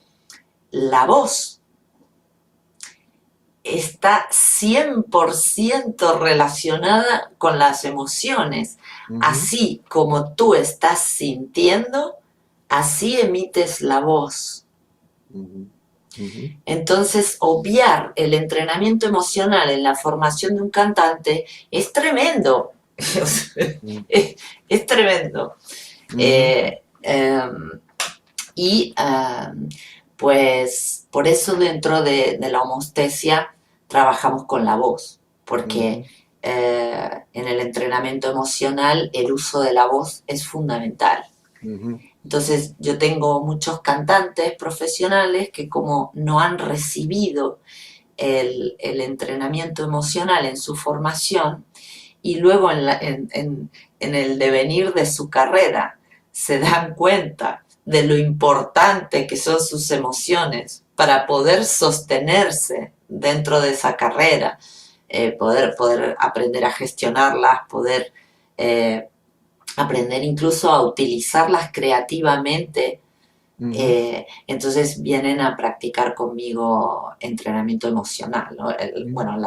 la voz está 100% relacionada con las emociones.
ujú,
Así como tú estás sintiendo, así emites la voz.
ujú, ujú,
Entonces, obviar el entrenamiento emocional en la formación de un cantante es tremendo.
ujú,
Es tremendo.
ujú,
Eh, eh, y pues por eso dentro de la homostesia trabajamos con la voz, porque
ujú,
en el entrenamiento emocional el uso de la voz es fundamental.
ujú,
Entonces yo tengo muchos cantantes profesionales que como no han recibido el entrenamiento emocional en su formación y luego en el devenir de su carrera se dan cuenta de lo importante que son sus emociones para poder sostenerse dentro de esa carrera, poder aprender a gestionarlas, poder eh, aprender incluso a utilizarlas creativamente.
ujú,
Entonces vienen a practicar conmigo entrenamiento emocional, ¿no?
ujú,
Bueno,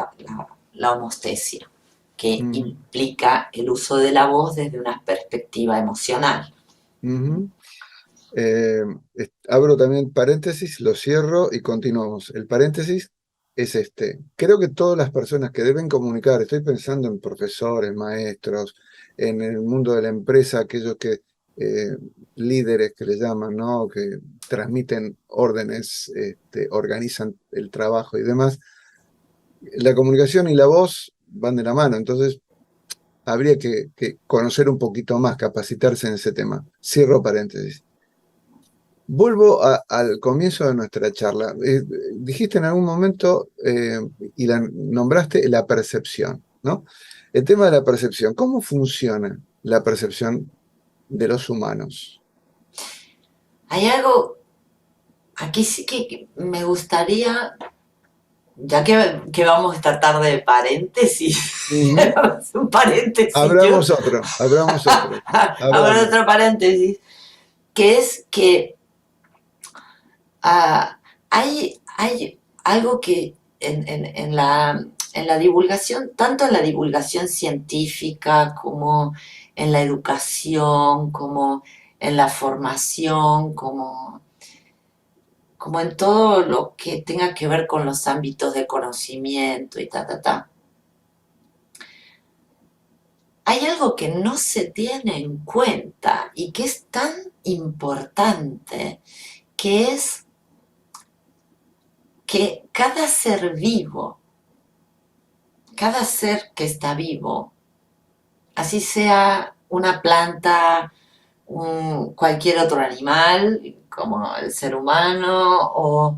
la homostesia, que
ujú,
implica el uso de la voz desde una perspectiva emocional.
ujú. Eh, Abro también paréntesis, lo cierro y continuamos. El paréntesis es este. Creo que todas las personas que deben comunicar, estoy pensando en profesores, maestros, en el mundo de la empresa, aquellos que eh, líderes que le llaman, ¿no? Que transmiten órdenes, organizan el trabajo y demás. La comunicación y la voz van de la mano, entonces habría que conocer un poquito más, capacitarse en ese tema. Cierro paréntesis. Vuelvo al comienzo de nuestra charla. Dijiste en algún momento, y la nombraste, la percepción, ¿no? El tema de la percepción. ¿Cómo funciona la percepción de los humanos?
Hay algo, aquí sí que me gustaría, ya que vamos esta tarde de paréntesis,
Ujú.
un paréntesis, yo,
Abramos otro, abramos otro.
ahora
Abramos.
otro paréntesis, que es que ah, hay algo que en la divulgación, tanto en la divulgación científica como en la educación, como en la formación, como en todo lo que tenga que ver con los ámbitos de conocimiento y ta. Hay algo que no se tiene en cuenta y que es tan importante, que es que cada ser que está vivo, así sea una planta, cualquier otro animal, como el ser humano, o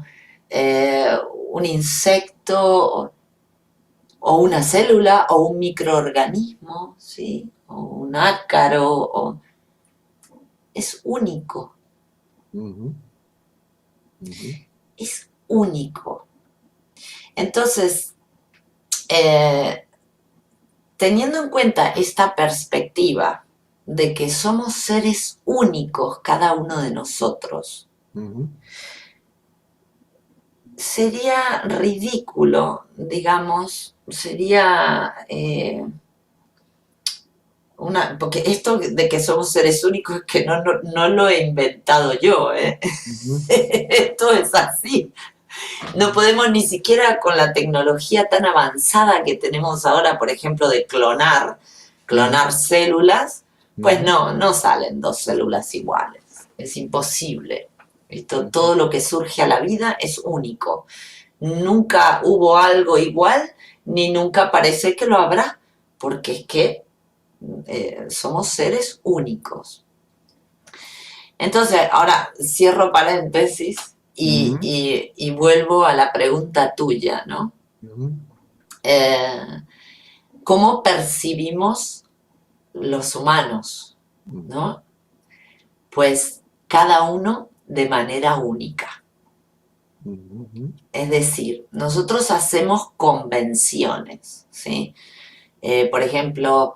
eh, un insecto, o una célula, o un microorganismo, ¿sí? O un ácaro, es único,
Ujú, ujú,
es único. Entonces, eh, teniendo en cuenta esta perspectiva de que somos seres únicos cada uno de nosotros,
ujú,
sería ridículo, digamos, sería porque esto de que somos seres únicos es que no lo he inventado yo, ¿eh?
ujú,
Esto es así. No podemos ni siquiera con la tecnología tan avanzada que tenemos ahora, por ejemplo, de clonar células, pues no salen dos células iguales. Es imposible. Esto, todo lo que surge a la vida es único. Nunca hubo algo igual, ni nunca parece que lo habrá, porque es que somos seres únicos. Entonces, ahora cierro paréntesis y vuelvo a la pregunta tuya, ¿no? Eh, ¿Cómo percibimos los humanos, ¿no? Pues cada uno de manera única. Es decir, nosotros hacemos convenciones, ¿sí? Por ejemplo,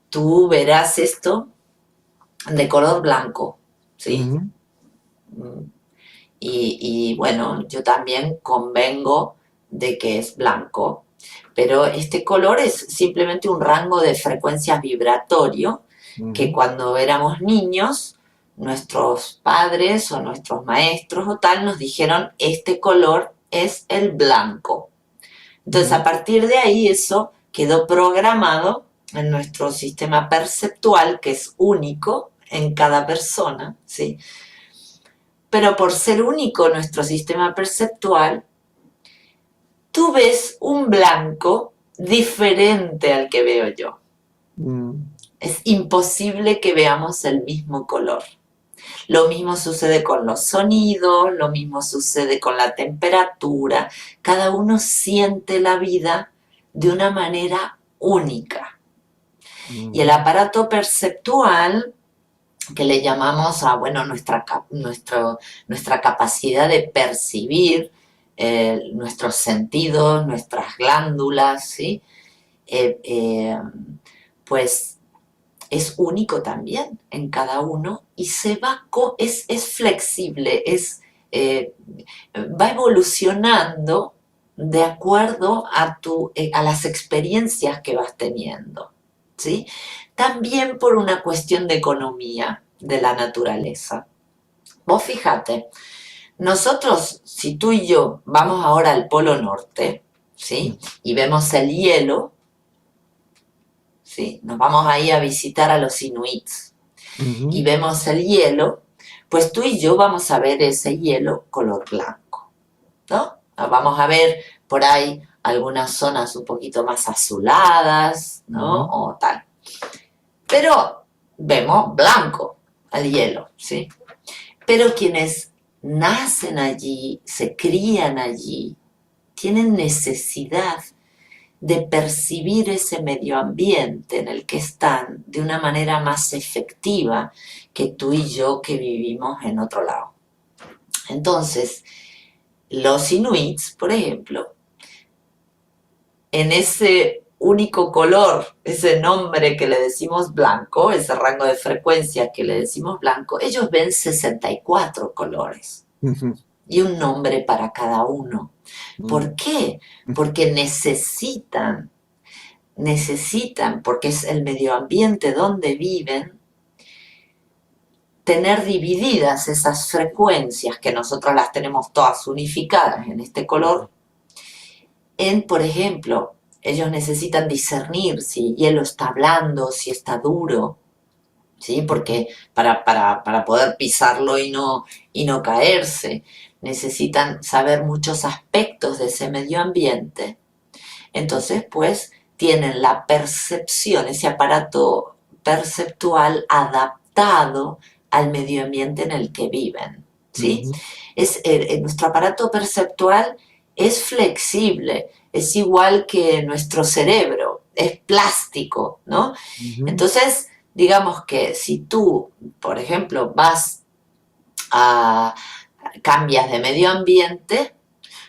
tú verás esto de color blanco, ¿sí? Y bueno, yo también convengo de que es blanco, pero este color es simplemente un rango de frecuencias vibratorio que cuando éramos niños, nuestros padres o nuestros maestros o tal nos dijeron, este color es el blanco. Entonces, a partir de ahí, eso quedó programado en nuestro sistema perceptual, que es único en cada persona, ¿sí? Pero por ser único nuestro sistema perceptual, tú ves un blanco diferente al que veo yo. Es imposible que veamos el mismo color. Lo mismo sucede con los sonidos, lo mismo sucede con la temperatura. Cada uno siente la vida de una manera única. Y el aparato perceptual, que le llamamos a nuestra capacidad de percibir nuestros sentidos, nuestras glándulas, ¿sí? Pues es único también en cada uno y es flexible, va evolucionando de acuerdo a las experiencias que vas teniendo, ¿sí? También por una cuestión de economía de la naturaleza. Vos fíjate, nosotros, si tú y yo vamos ahora al Polo Norte, ¿sí? Y vemos el hielo, ¿sí? Nos vamos ahí a visitar a los inuits y vemos el hielo, pues tú y yo vamos a ver ese hielo color blanco, ¿no? Vamos a ver por ahí algunas zonas un poquito más azuladas, ¿no? O tal. Pero vemos blanco el hielo, ¿sí? Pero quienes nacen allí, se crían allí, tienen necesidad de percibir ese medio ambiente en el que están de una manera más efectiva que tú y yo que vivimos en otro lado. Entonces, los inuits, por ejemplo, en ese único color, ese nombre que le decimos blanco, ese rango de frecuencia que le decimos blanco, ellos ven 64 colores y un nombre para cada uno. ¿Por qué? Porque necesitan, porque es el medio ambiente donde viven, tener divididas esas frecuencias, que nosotros las tenemos todas unificadas en este color, por ejemplo, ellos necesitan discernir si el hielo está blando, si está duro, ¿sí? Porque para poder pisarlo y no caerse, necesitan saber muchos aspectos de ese medio ambiente. Entonces, pues, tienen la percepción, ese aparato perceptual adaptado al medio ambiente en el que viven, ¿sí? Nuestro aparato perceptual es flexible, es igual que nuestro cerebro, es plástico, ¿no? Entonces, digamos que si tú, por ejemplo, cambias de medio ambiente,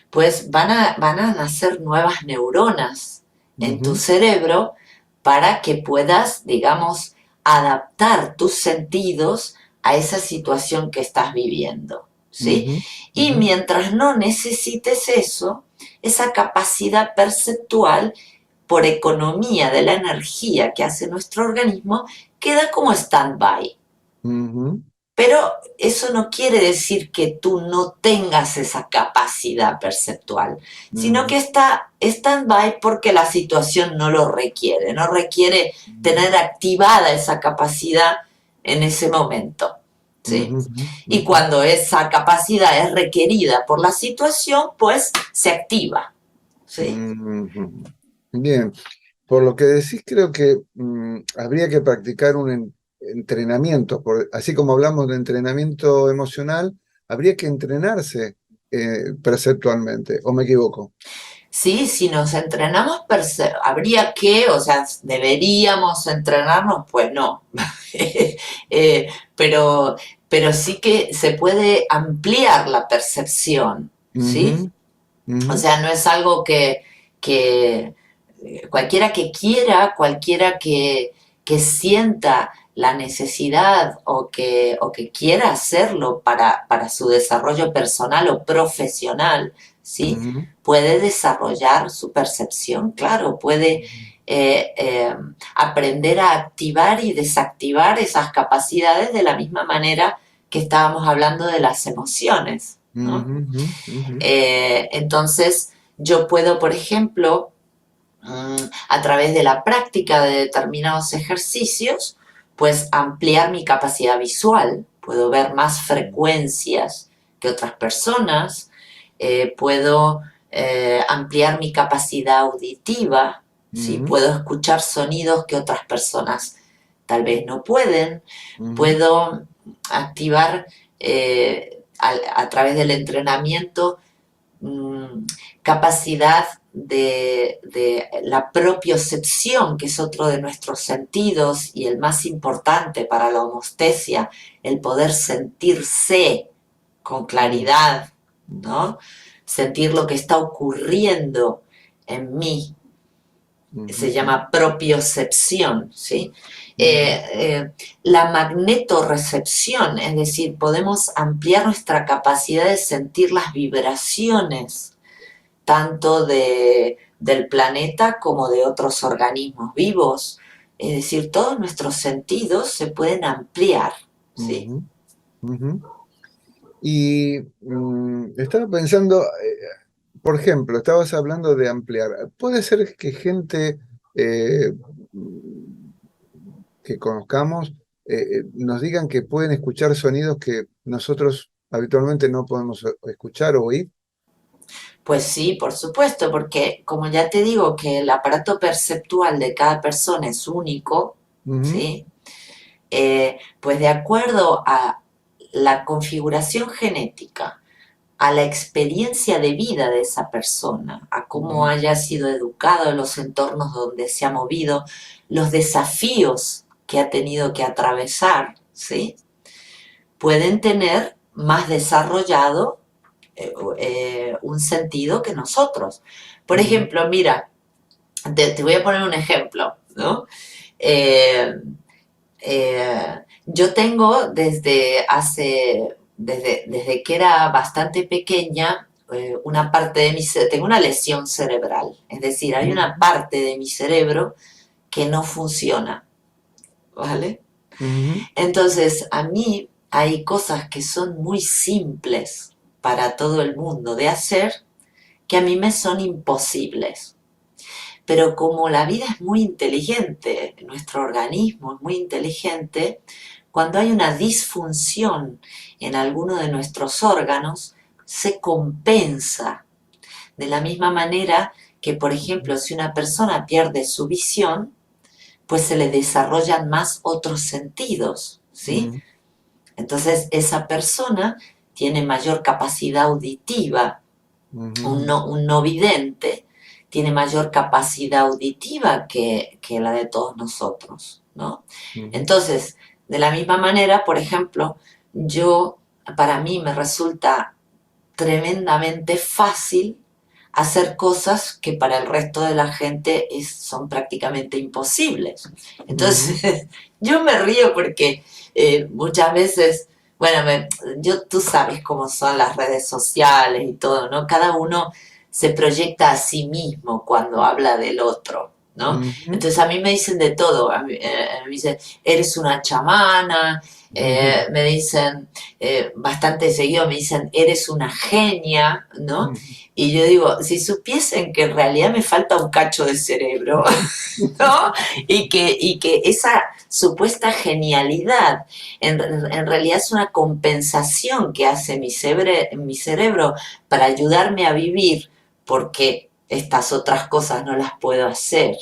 pues van a nacer nuevas neuronas en tu cerebro para que puedas, digamos, adaptar tus sentidos a esa situación que estás viviendo, ¿sí? Y mientras no necesites eso, esa capacidad perceptual, por economía de la energía que hace nuestro organismo, queda como stand-by. Pero eso no quiere decir que tú no tengas esa capacidad perceptual, sino
ujú,
que está stand-by porque la situación no lo requiere, no requiere tener activada esa capacidad en ese momento, ¿sí?
ujú,
Y
ujú,
cuando esa capacidad es requerida por la situación, pues se activa, ¿sí?
ujú. Bien, por lo que decís, creo que habría que practicar un entrenamiento, así como hablamos de entrenamiento emocional, habría que entrenarse perceptualmente, ¿o me equivoco?
Sí, si nos entrenamos, habría que, o sea, deberíamos entrenarnos, pues no. Eh, pero, pero sí que se puede ampliar la percepción, ¿sí?
Ujú, ujú,
O sea, no es algo que cualquiera que quiera, cualquiera que sienta la necesidad o que quiera hacerlo para su desarrollo personal o profesional, ¿sí?
ujú,
Puede desarrollar su percepción, claro, puede eh, eh, aprender a activar y desactivar esas capacidades de la misma manera que estábamos hablando de las emociones, ¿no?
ujú, ujú, ujú,
Entonces, yo puedo, por ejemplo, a través de la práctica de determinados ejercicios, pues ampliar mi capacidad visual, puedo ver más frecuencias que otras personas, puedo ampliar mi capacidad auditiva, ¿sí?
ujú,
Puedo escuchar sonidos que otras personas tal vez no pueden,
ujú,
puedo activar a través del entrenamiento mmm, capacidad de la propiocepción, que es otro de nuestros sentidos y el más importante para la homostesia, el poder sentirse con
ujú,
claridad, ¿no? Sentir lo que está ocurriendo en mí,
ujú,
se llama propiocepción, ¿sí?
ujú,
Eh, eh, la magnetorrecepción, es decir, podemos ampliar nuestra capacidad de sentir las vibraciones tanto del planeta como de otros organismos vivos. Es decir, todos nuestros sentidos se pueden ampliar, ¿sí?
ujú, ujú. Y estaba pensando, por ejemplo, estabas hablando de ampliar. Puede ser que gente eh, que conozcamos nos digan que pueden escuchar sonidos que nosotros habitualmente no podemos escuchar o oír.
Pues sí, por supuesto, porque como ya te digo que el aparato perceptual de cada persona es único,
Ujú,
¿sí? Pues de acuerdo a la configuración genética, a la experiencia de vida de esa persona, a cómo
ujú,
haya sido educado en los entornos donde se ha movido, los desafíos que ha tenido que atravesar, ¿sí? Pueden tener más desarrollado un sentido que nosotros. Por
ujú,
ejemplo, mira, te voy a poner un ejemplo, ¿no? Eh, yo tengo desde que era bastante pequeña, una parte de tengo una lesión cerebral, es decir, hay una parte de mi cerebro que no funciona, ¿vale?
ujú,
Entonces, a mí hay cosas que son muy simples para todo el mundo de hacer que a mí me son imposibles. Pero como la vida es muy inteligente, nuestro organismo es muy inteligente, cuando hay una disfunción en alguno de nuestros órganos, se compensa. De la misma manera que, por ejemplo, si una persona pierde su visión, pues se le desarrollan más otros sentidos, ¿sí?
ujú,
Entonces esa persona tiene mayor capacidad auditiva,
ujú,
un no vidente tiene mayor capacidad auditiva que la de todos nosotros, ¿no?
ujú,
Entonces, de la misma manera, por ejemplo, para mí me resulta tremendamente fácil hacer cosas que para el resto de la gente son prácticamente imposibles.
ujú,
Entonces, yo me río porque muchas veces, bueno, tú sabes cómo son las redes sociales y todo, ¿no? Cada uno se proyecta a sí mismo cuando habla del otro, ¿no?
Ujú,
Entonces a mí me dicen de todo, me dicen, eres una chamana,
ujú,
me dicen, bastante seguido me dicen, eres una genia, ¿no?
ujú,
Y yo digo, si supiesen que en realidad me falta un cacho de cerebro, ¿no? Y que esa supuesta genialidad en realidad es una compensación que hace mi cerebro para ayudarme a vivir, porque estas otras cosas no las puedo hacer.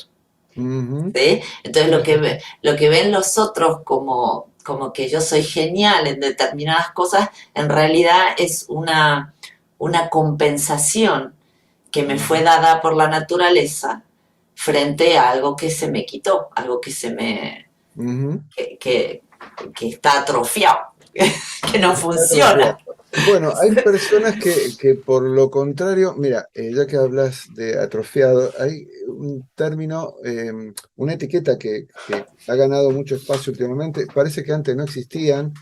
ujú.
¿Sí? Entonces
Sí, sí, sí.
lo que ven los otros como que yo soy genial en determinadas cosas, en realidad es una compensación que me fue
Ujú,
dada por la naturaleza frente a algo que se me quitó, algo que se me
ujú.
que, que, que está atrofiado, que no
Está atrofiado.
funciona.
Bueno, hay personas que por lo contrario, mira, ya que hablas de atrofiado, hay un término, una etiqueta que ha ganado mucho espacio últimamente. Parece que antes no existían.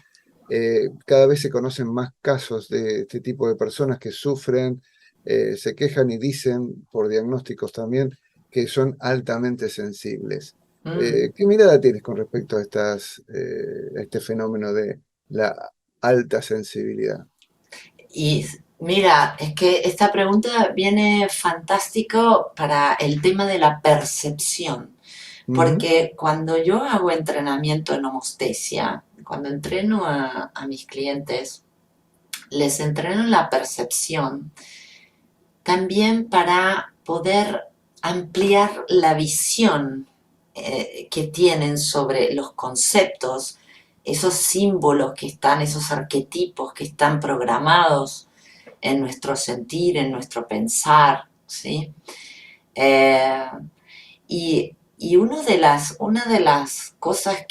Cada vez se conocen más casos de este tipo de personas que sufren, se quejan y dicen, por diagnósticos también, que son altamente sensibles.
Mm.
¿Qué mirada tienes con respecto a a este fenómeno de la alta sensibilidad?
Y mira, es que esta pregunta viene fantástico para el tema de la percepción,
Ujú,
porque cuando yo hago entrenamiento en homostesia, cuando entreno a mis clientes, les entreno en la percepción también para poder ampliar la visión que tienen sobre los conceptos, esos símbolos que están, esos arquetipos que están programados en nuestro sentir, en nuestro pensar, ¿sí? Eh, y una de las cosas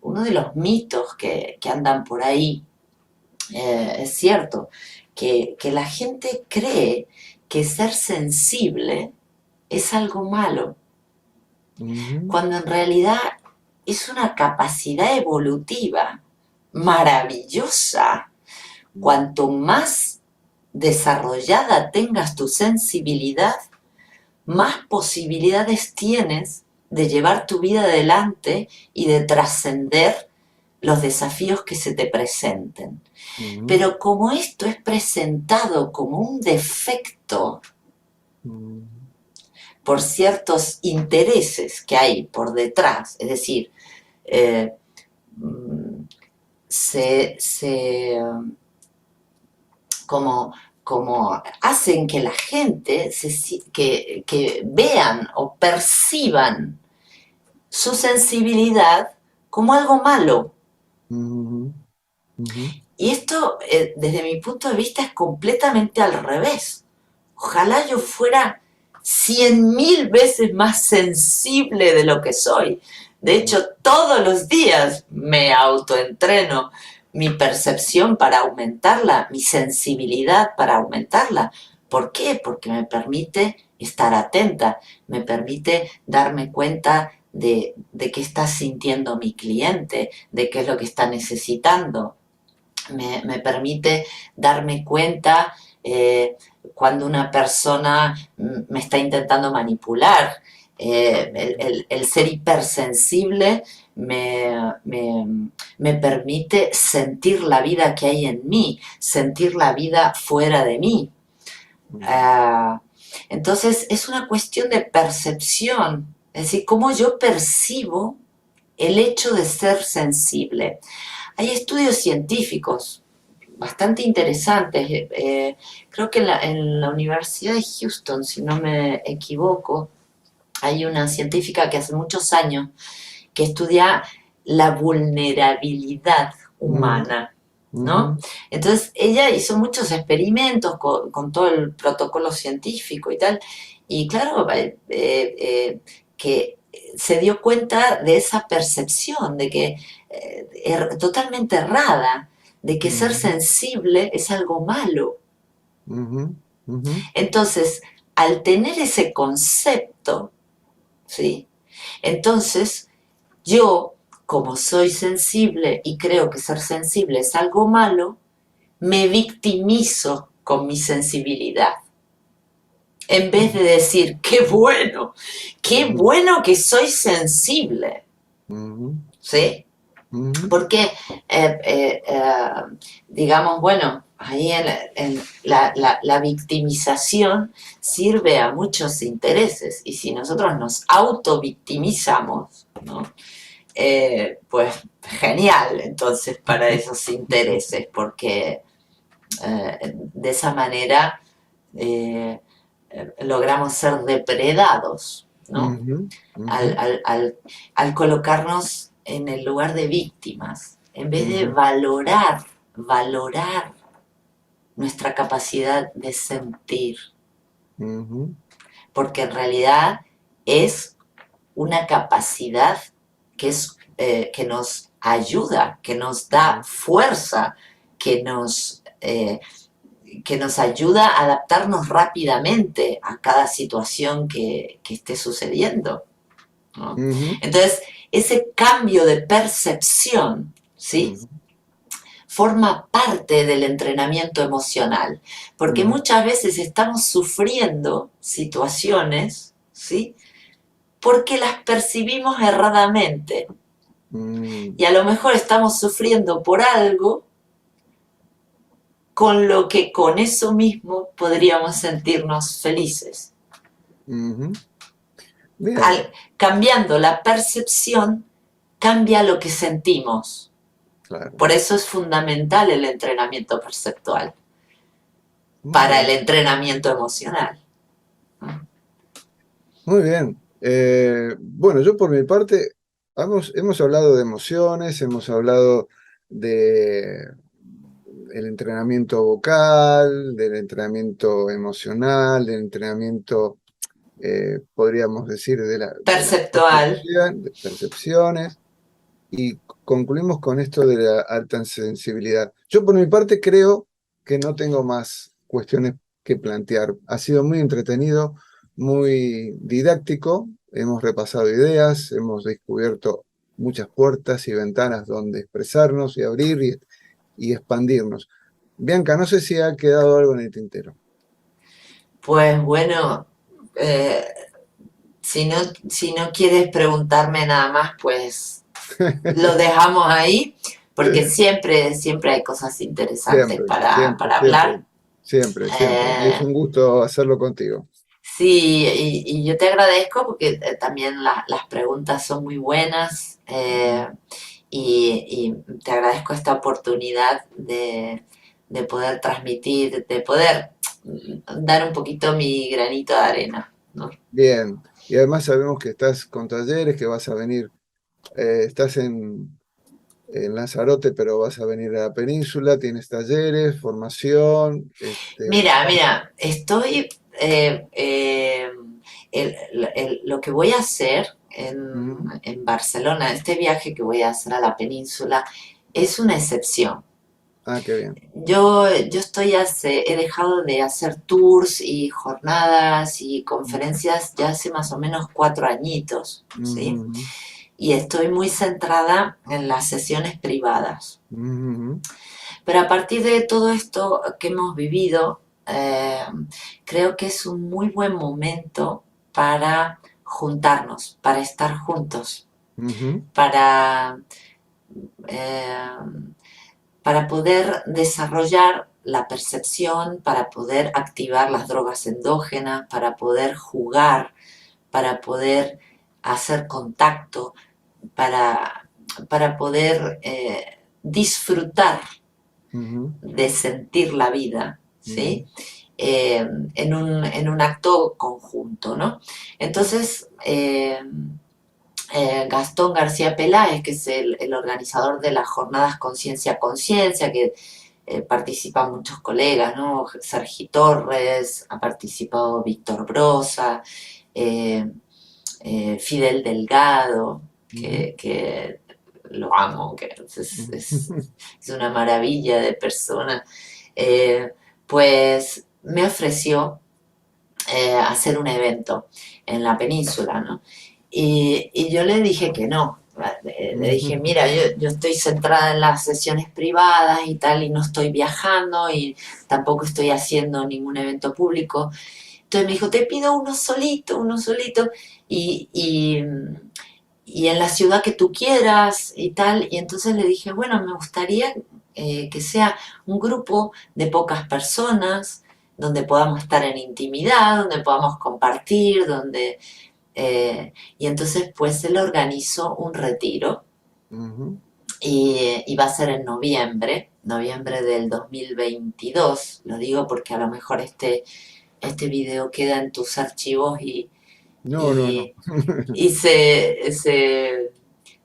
uno de los mitos que andan por ahí, es cierto, que la gente cree que ser sensible es algo malo,
ujú,
cuando en realidad es una capacidad evolutiva maravillosa. Cuanto más desarrollada tengas tu sensibilidad, más posibilidades tienes de llevar tu vida adelante y de trascender los desafíos que se te presenten.
ujú,
Pero como esto es presentado como un defecto
ujú,
por ciertos intereses que hay por detrás, es decir, eh, mm, se como, como hacen que la gente que vean o perciban su sensibilidad como algo malo.
ujú, ujú,
Y esto, desde mi punto de vista, es completamente al revés. Ojalá yo fuera 100.000 veces más sensible de lo que soy. De
ujú,
hecho, todos los días me autoentreno mi percepción para aumentarla, mi sensibilidad para aumentarla. ¿Por qué? Porque me permite estar atenta, me permite darme cuenta de qué está sintiendo mi cliente, de qué es lo que está necesitando, me permite darme cuenta cuando una persona me está intentando manipular. El ser hipersensible me permite sentir la vida que hay en mí, sentir la vida fuera de mí.
ujú,
Uh, entonces es una cuestión de percepción, es decir, cómo yo percibo el hecho de ser sensible. Hay estudios científicos bastante interesantes. Creo que en la Universidad de Houston, si no me equivoco, hay una científica que hace muchos años que estudia la vulnerabilidad
ujú,
humana,
ujú,
¿no? Entonces ella hizo muchos experimentos con todo el protocolo científico y tal, y claro, que se dio cuenta de esa percepción, de que totalmente errada, de que ser
ujú,
sensible es algo malo.
ujú, ujú,
Entonces, al tener ese concepto, ¿sí? Entonces, yo, como soy sensible y creo que ser sensible es algo malo, me victimizo con mi sensibilidad. en vez de decir, qué bueno que soy sensible,
Ujú,
¿sí?
ujú,
Porque, digamos, bueno, ahí en la victimización sirve a muchos intereses y si nosotros nos autovictimizamos, ¿no? Pues genial, entonces, para esos intereses, porque de esa manera eh, logramos ser depredados, ¿no?
ujú,
Al,
ujú,
al, al, al colocarnos en el lugar de víctimas, en vez de
ujú,
valorar nuestra capacidad de sentir,
ujú,
porque en realidad es una capacidad que nos ayuda, que nos da
ujú,
fuerza, que nos ayuda a adaptarnos rápidamente a cada situación que esté sucediendo, ¿no?
ujú,
Entonces, ese cambio de percepción, ¿sí?
ujú,
Forma parte del entrenamiento emocional, porque
ujú,
muchas veces estamos sufriendo situaciones, ¿sí? Porque las percibimos erradamente.
ujú,
Y a lo mejor estamos sufriendo por algo con lo que con eso mismo podríamos sentirnos felices.
ujú. Bien,
Cambiando la percepción, cambia lo que sentimos.
claro.
Por eso es fundamental el entrenamiento perceptual
Muy
para el
bien,
entrenamiento emocional.
muy bien. Bueno, yo por mi parte, hemos hablado de emociones, hemos hablado de el entrenamiento vocal, del entrenamiento emocional, del entrenamiento, podríamos decir, de la
Perceptual.
de percepciones, y concluimos con esto de la alta sensibilidad. Yo por mi parte creo que no tengo más cuestiones que plantear. Ha sido muy entretenido, muy didáctico, hemos repasado ideas, hemos descubierto muchas puertas y ventanas donde expresarnos y abrir y expandirnos. Bianca, no sé si ha quedado algo en el tintero.
Pues bueno, eh, si, no, si no quieres preguntarme nada más, pues lo dejamos ahí, porque siempre hay cosas interesantes
Siempre, siempre,
para
siempre,
hablar.
siempre, siempre. Es
Eh,
un gusto hacerlo contigo.
sí, y yo te agradezco porque también las preguntas son muy buenas y te agradezco esta oportunidad de poder transmitir, de poder dar un poquito mi granito de arena, ¿no?
Bien. Y además sabemos que estás con talleres, que vas a venir, estás en Lanzarote, pero vas a venir a la península, tienes talleres, formación,
Mira, estoy, lo que voy a hacer
mm,
en Barcelona, este viaje que voy a hacer a la península, es una excepción.
qué bien.
He dejado de hacer tours y jornadas y
Mm,
conferencias ya hace más o menos 4 añitos, ¿sí?
mhm,
Y estoy muy centrada en las sesiones privadas.
mhm,
Pero a partir de todo esto que hemos vivido, creo que es un muy buen momento para juntarnos, para estar juntos,
mhm,
para, eh, para poder desarrollar la percepción, para poder activar las drogas endógenas, para poder jugar, para poder hacer contacto, para, para poder disfrutar
mhm,
de sentir la vida, ¿sí?
mhm,
En un acto conjunto, ¿no? Entonces, Gastón García Peláez, que es el organizador de las jornadas Conciencia a Conciencia, que participan muchos colegas, ¿no? Sergi Torres, ha participado Víctor Brosa, eh, Fidel Delgado,
mhm,
que lo amo, que
mhm,
es una maravilla de persona, eh, pues me ofreció hacer un evento en la península, ¿no? Y yo le dije que no. Le dije,
mhm,
mira, yo estoy centrada en las sesiones privadas y tal, y no estoy viajando y tampoco estoy haciendo ningún evento público. Entonces me dijo, te pido uno solito, y, y, y en la ciudad que tú quieras y tal. Y entonces le dije, bueno, me gustaría que sea un grupo de pocas personas, donde podamos estar en intimidad, donde podamos compartir, y entonces pues él organizó un retiro
Ujú.
y va a ser en noviembre del 2022. Lo digo porque a lo mejor este video queda en tus archivos
No, no, no.
y, y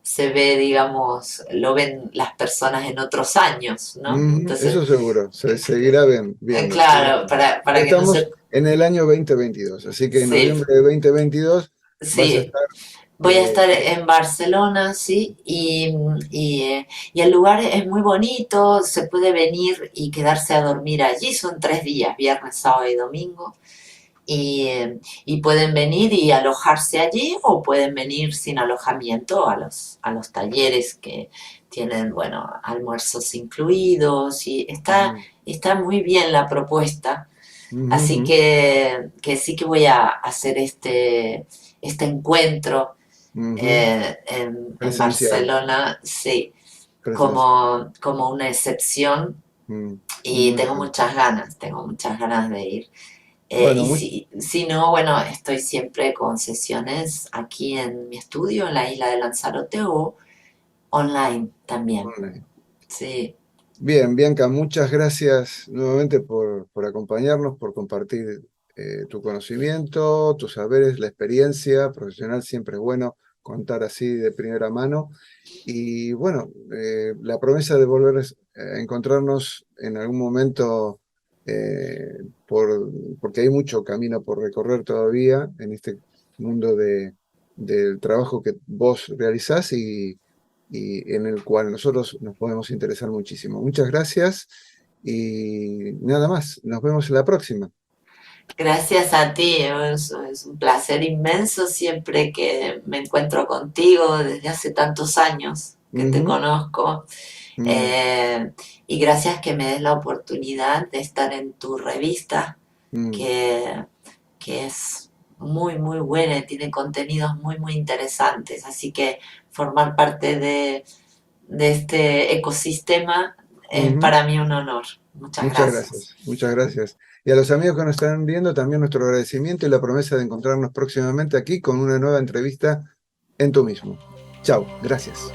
se ve, digamos, lo ven las personas en otros años, ¿no?
Ujú,
Entonces,
eso seguro, se seguirá viendo,
claro,
seguramente. Ya
para que no
estamos
se...
en el año 2022, así que en
Sí,
noviembre de 2022 vas a
sí,
estar.
voy a
eh,
estar en Barcelona, sí, y el lugar es muy bonito, se puede venir y quedarse a dormir allí, son 3 días, viernes, sábado y domingo, y pueden venir y alojarse allí o pueden venir sin alojamiento a los talleres que tienen, bueno, almuerzos incluidos, y
ujú,
está muy bien la propuesta.
ujú,
Así
ujú,
que sí que voy a hacer este encuentro
ujú.
en
Presencial,
Barcelona, sí,
presencial.
como una excepción,
Mm,
y
muy bien.
tengo muchas ganas de ir.
Bueno,
Y si no, bueno, estoy siempre con sesiones aquí en mi estudio, en la isla de Lanzarote, o online también.
muy
Sí,
bien, Bianca, muchas gracias nuevamente por acompañarnos, por compartir tu conocimiento, tus saberes, la experiencia profesional. Siempre es bueno contar así de primera mano. Y bueno, la promesa de volver a encontrarnos en algún momento, porque hay mucho camino por recorrer todavía en este mundo del trabajo que vos realizás y en el cual nosotros nos podemos interesar muchísimo. Muchas gracias y nada más. Nos vemos en la próxima.
gracias a ti, es un placer inmenso siempre que me encuentro contigo desde hace tantos años que te
Ujú,
conozco.
mm,
Eh, y gracias que me des la oportunidad de estar en tu revista,
mm.
que, que es muy, muy buena y tiene contenidos muy, muy interesantes. Así que formar parte de este ecosistema es
Ujú.
para mí un honor. Muchas
Muchas
gracias.
gracias, muchas gracias. Y a los amigos que nos están viendo, también nuestro agradecimiento y la promesa de encontrarnos próximamente aquí con una nueva entrevista en tú mismo. Chao, gracias.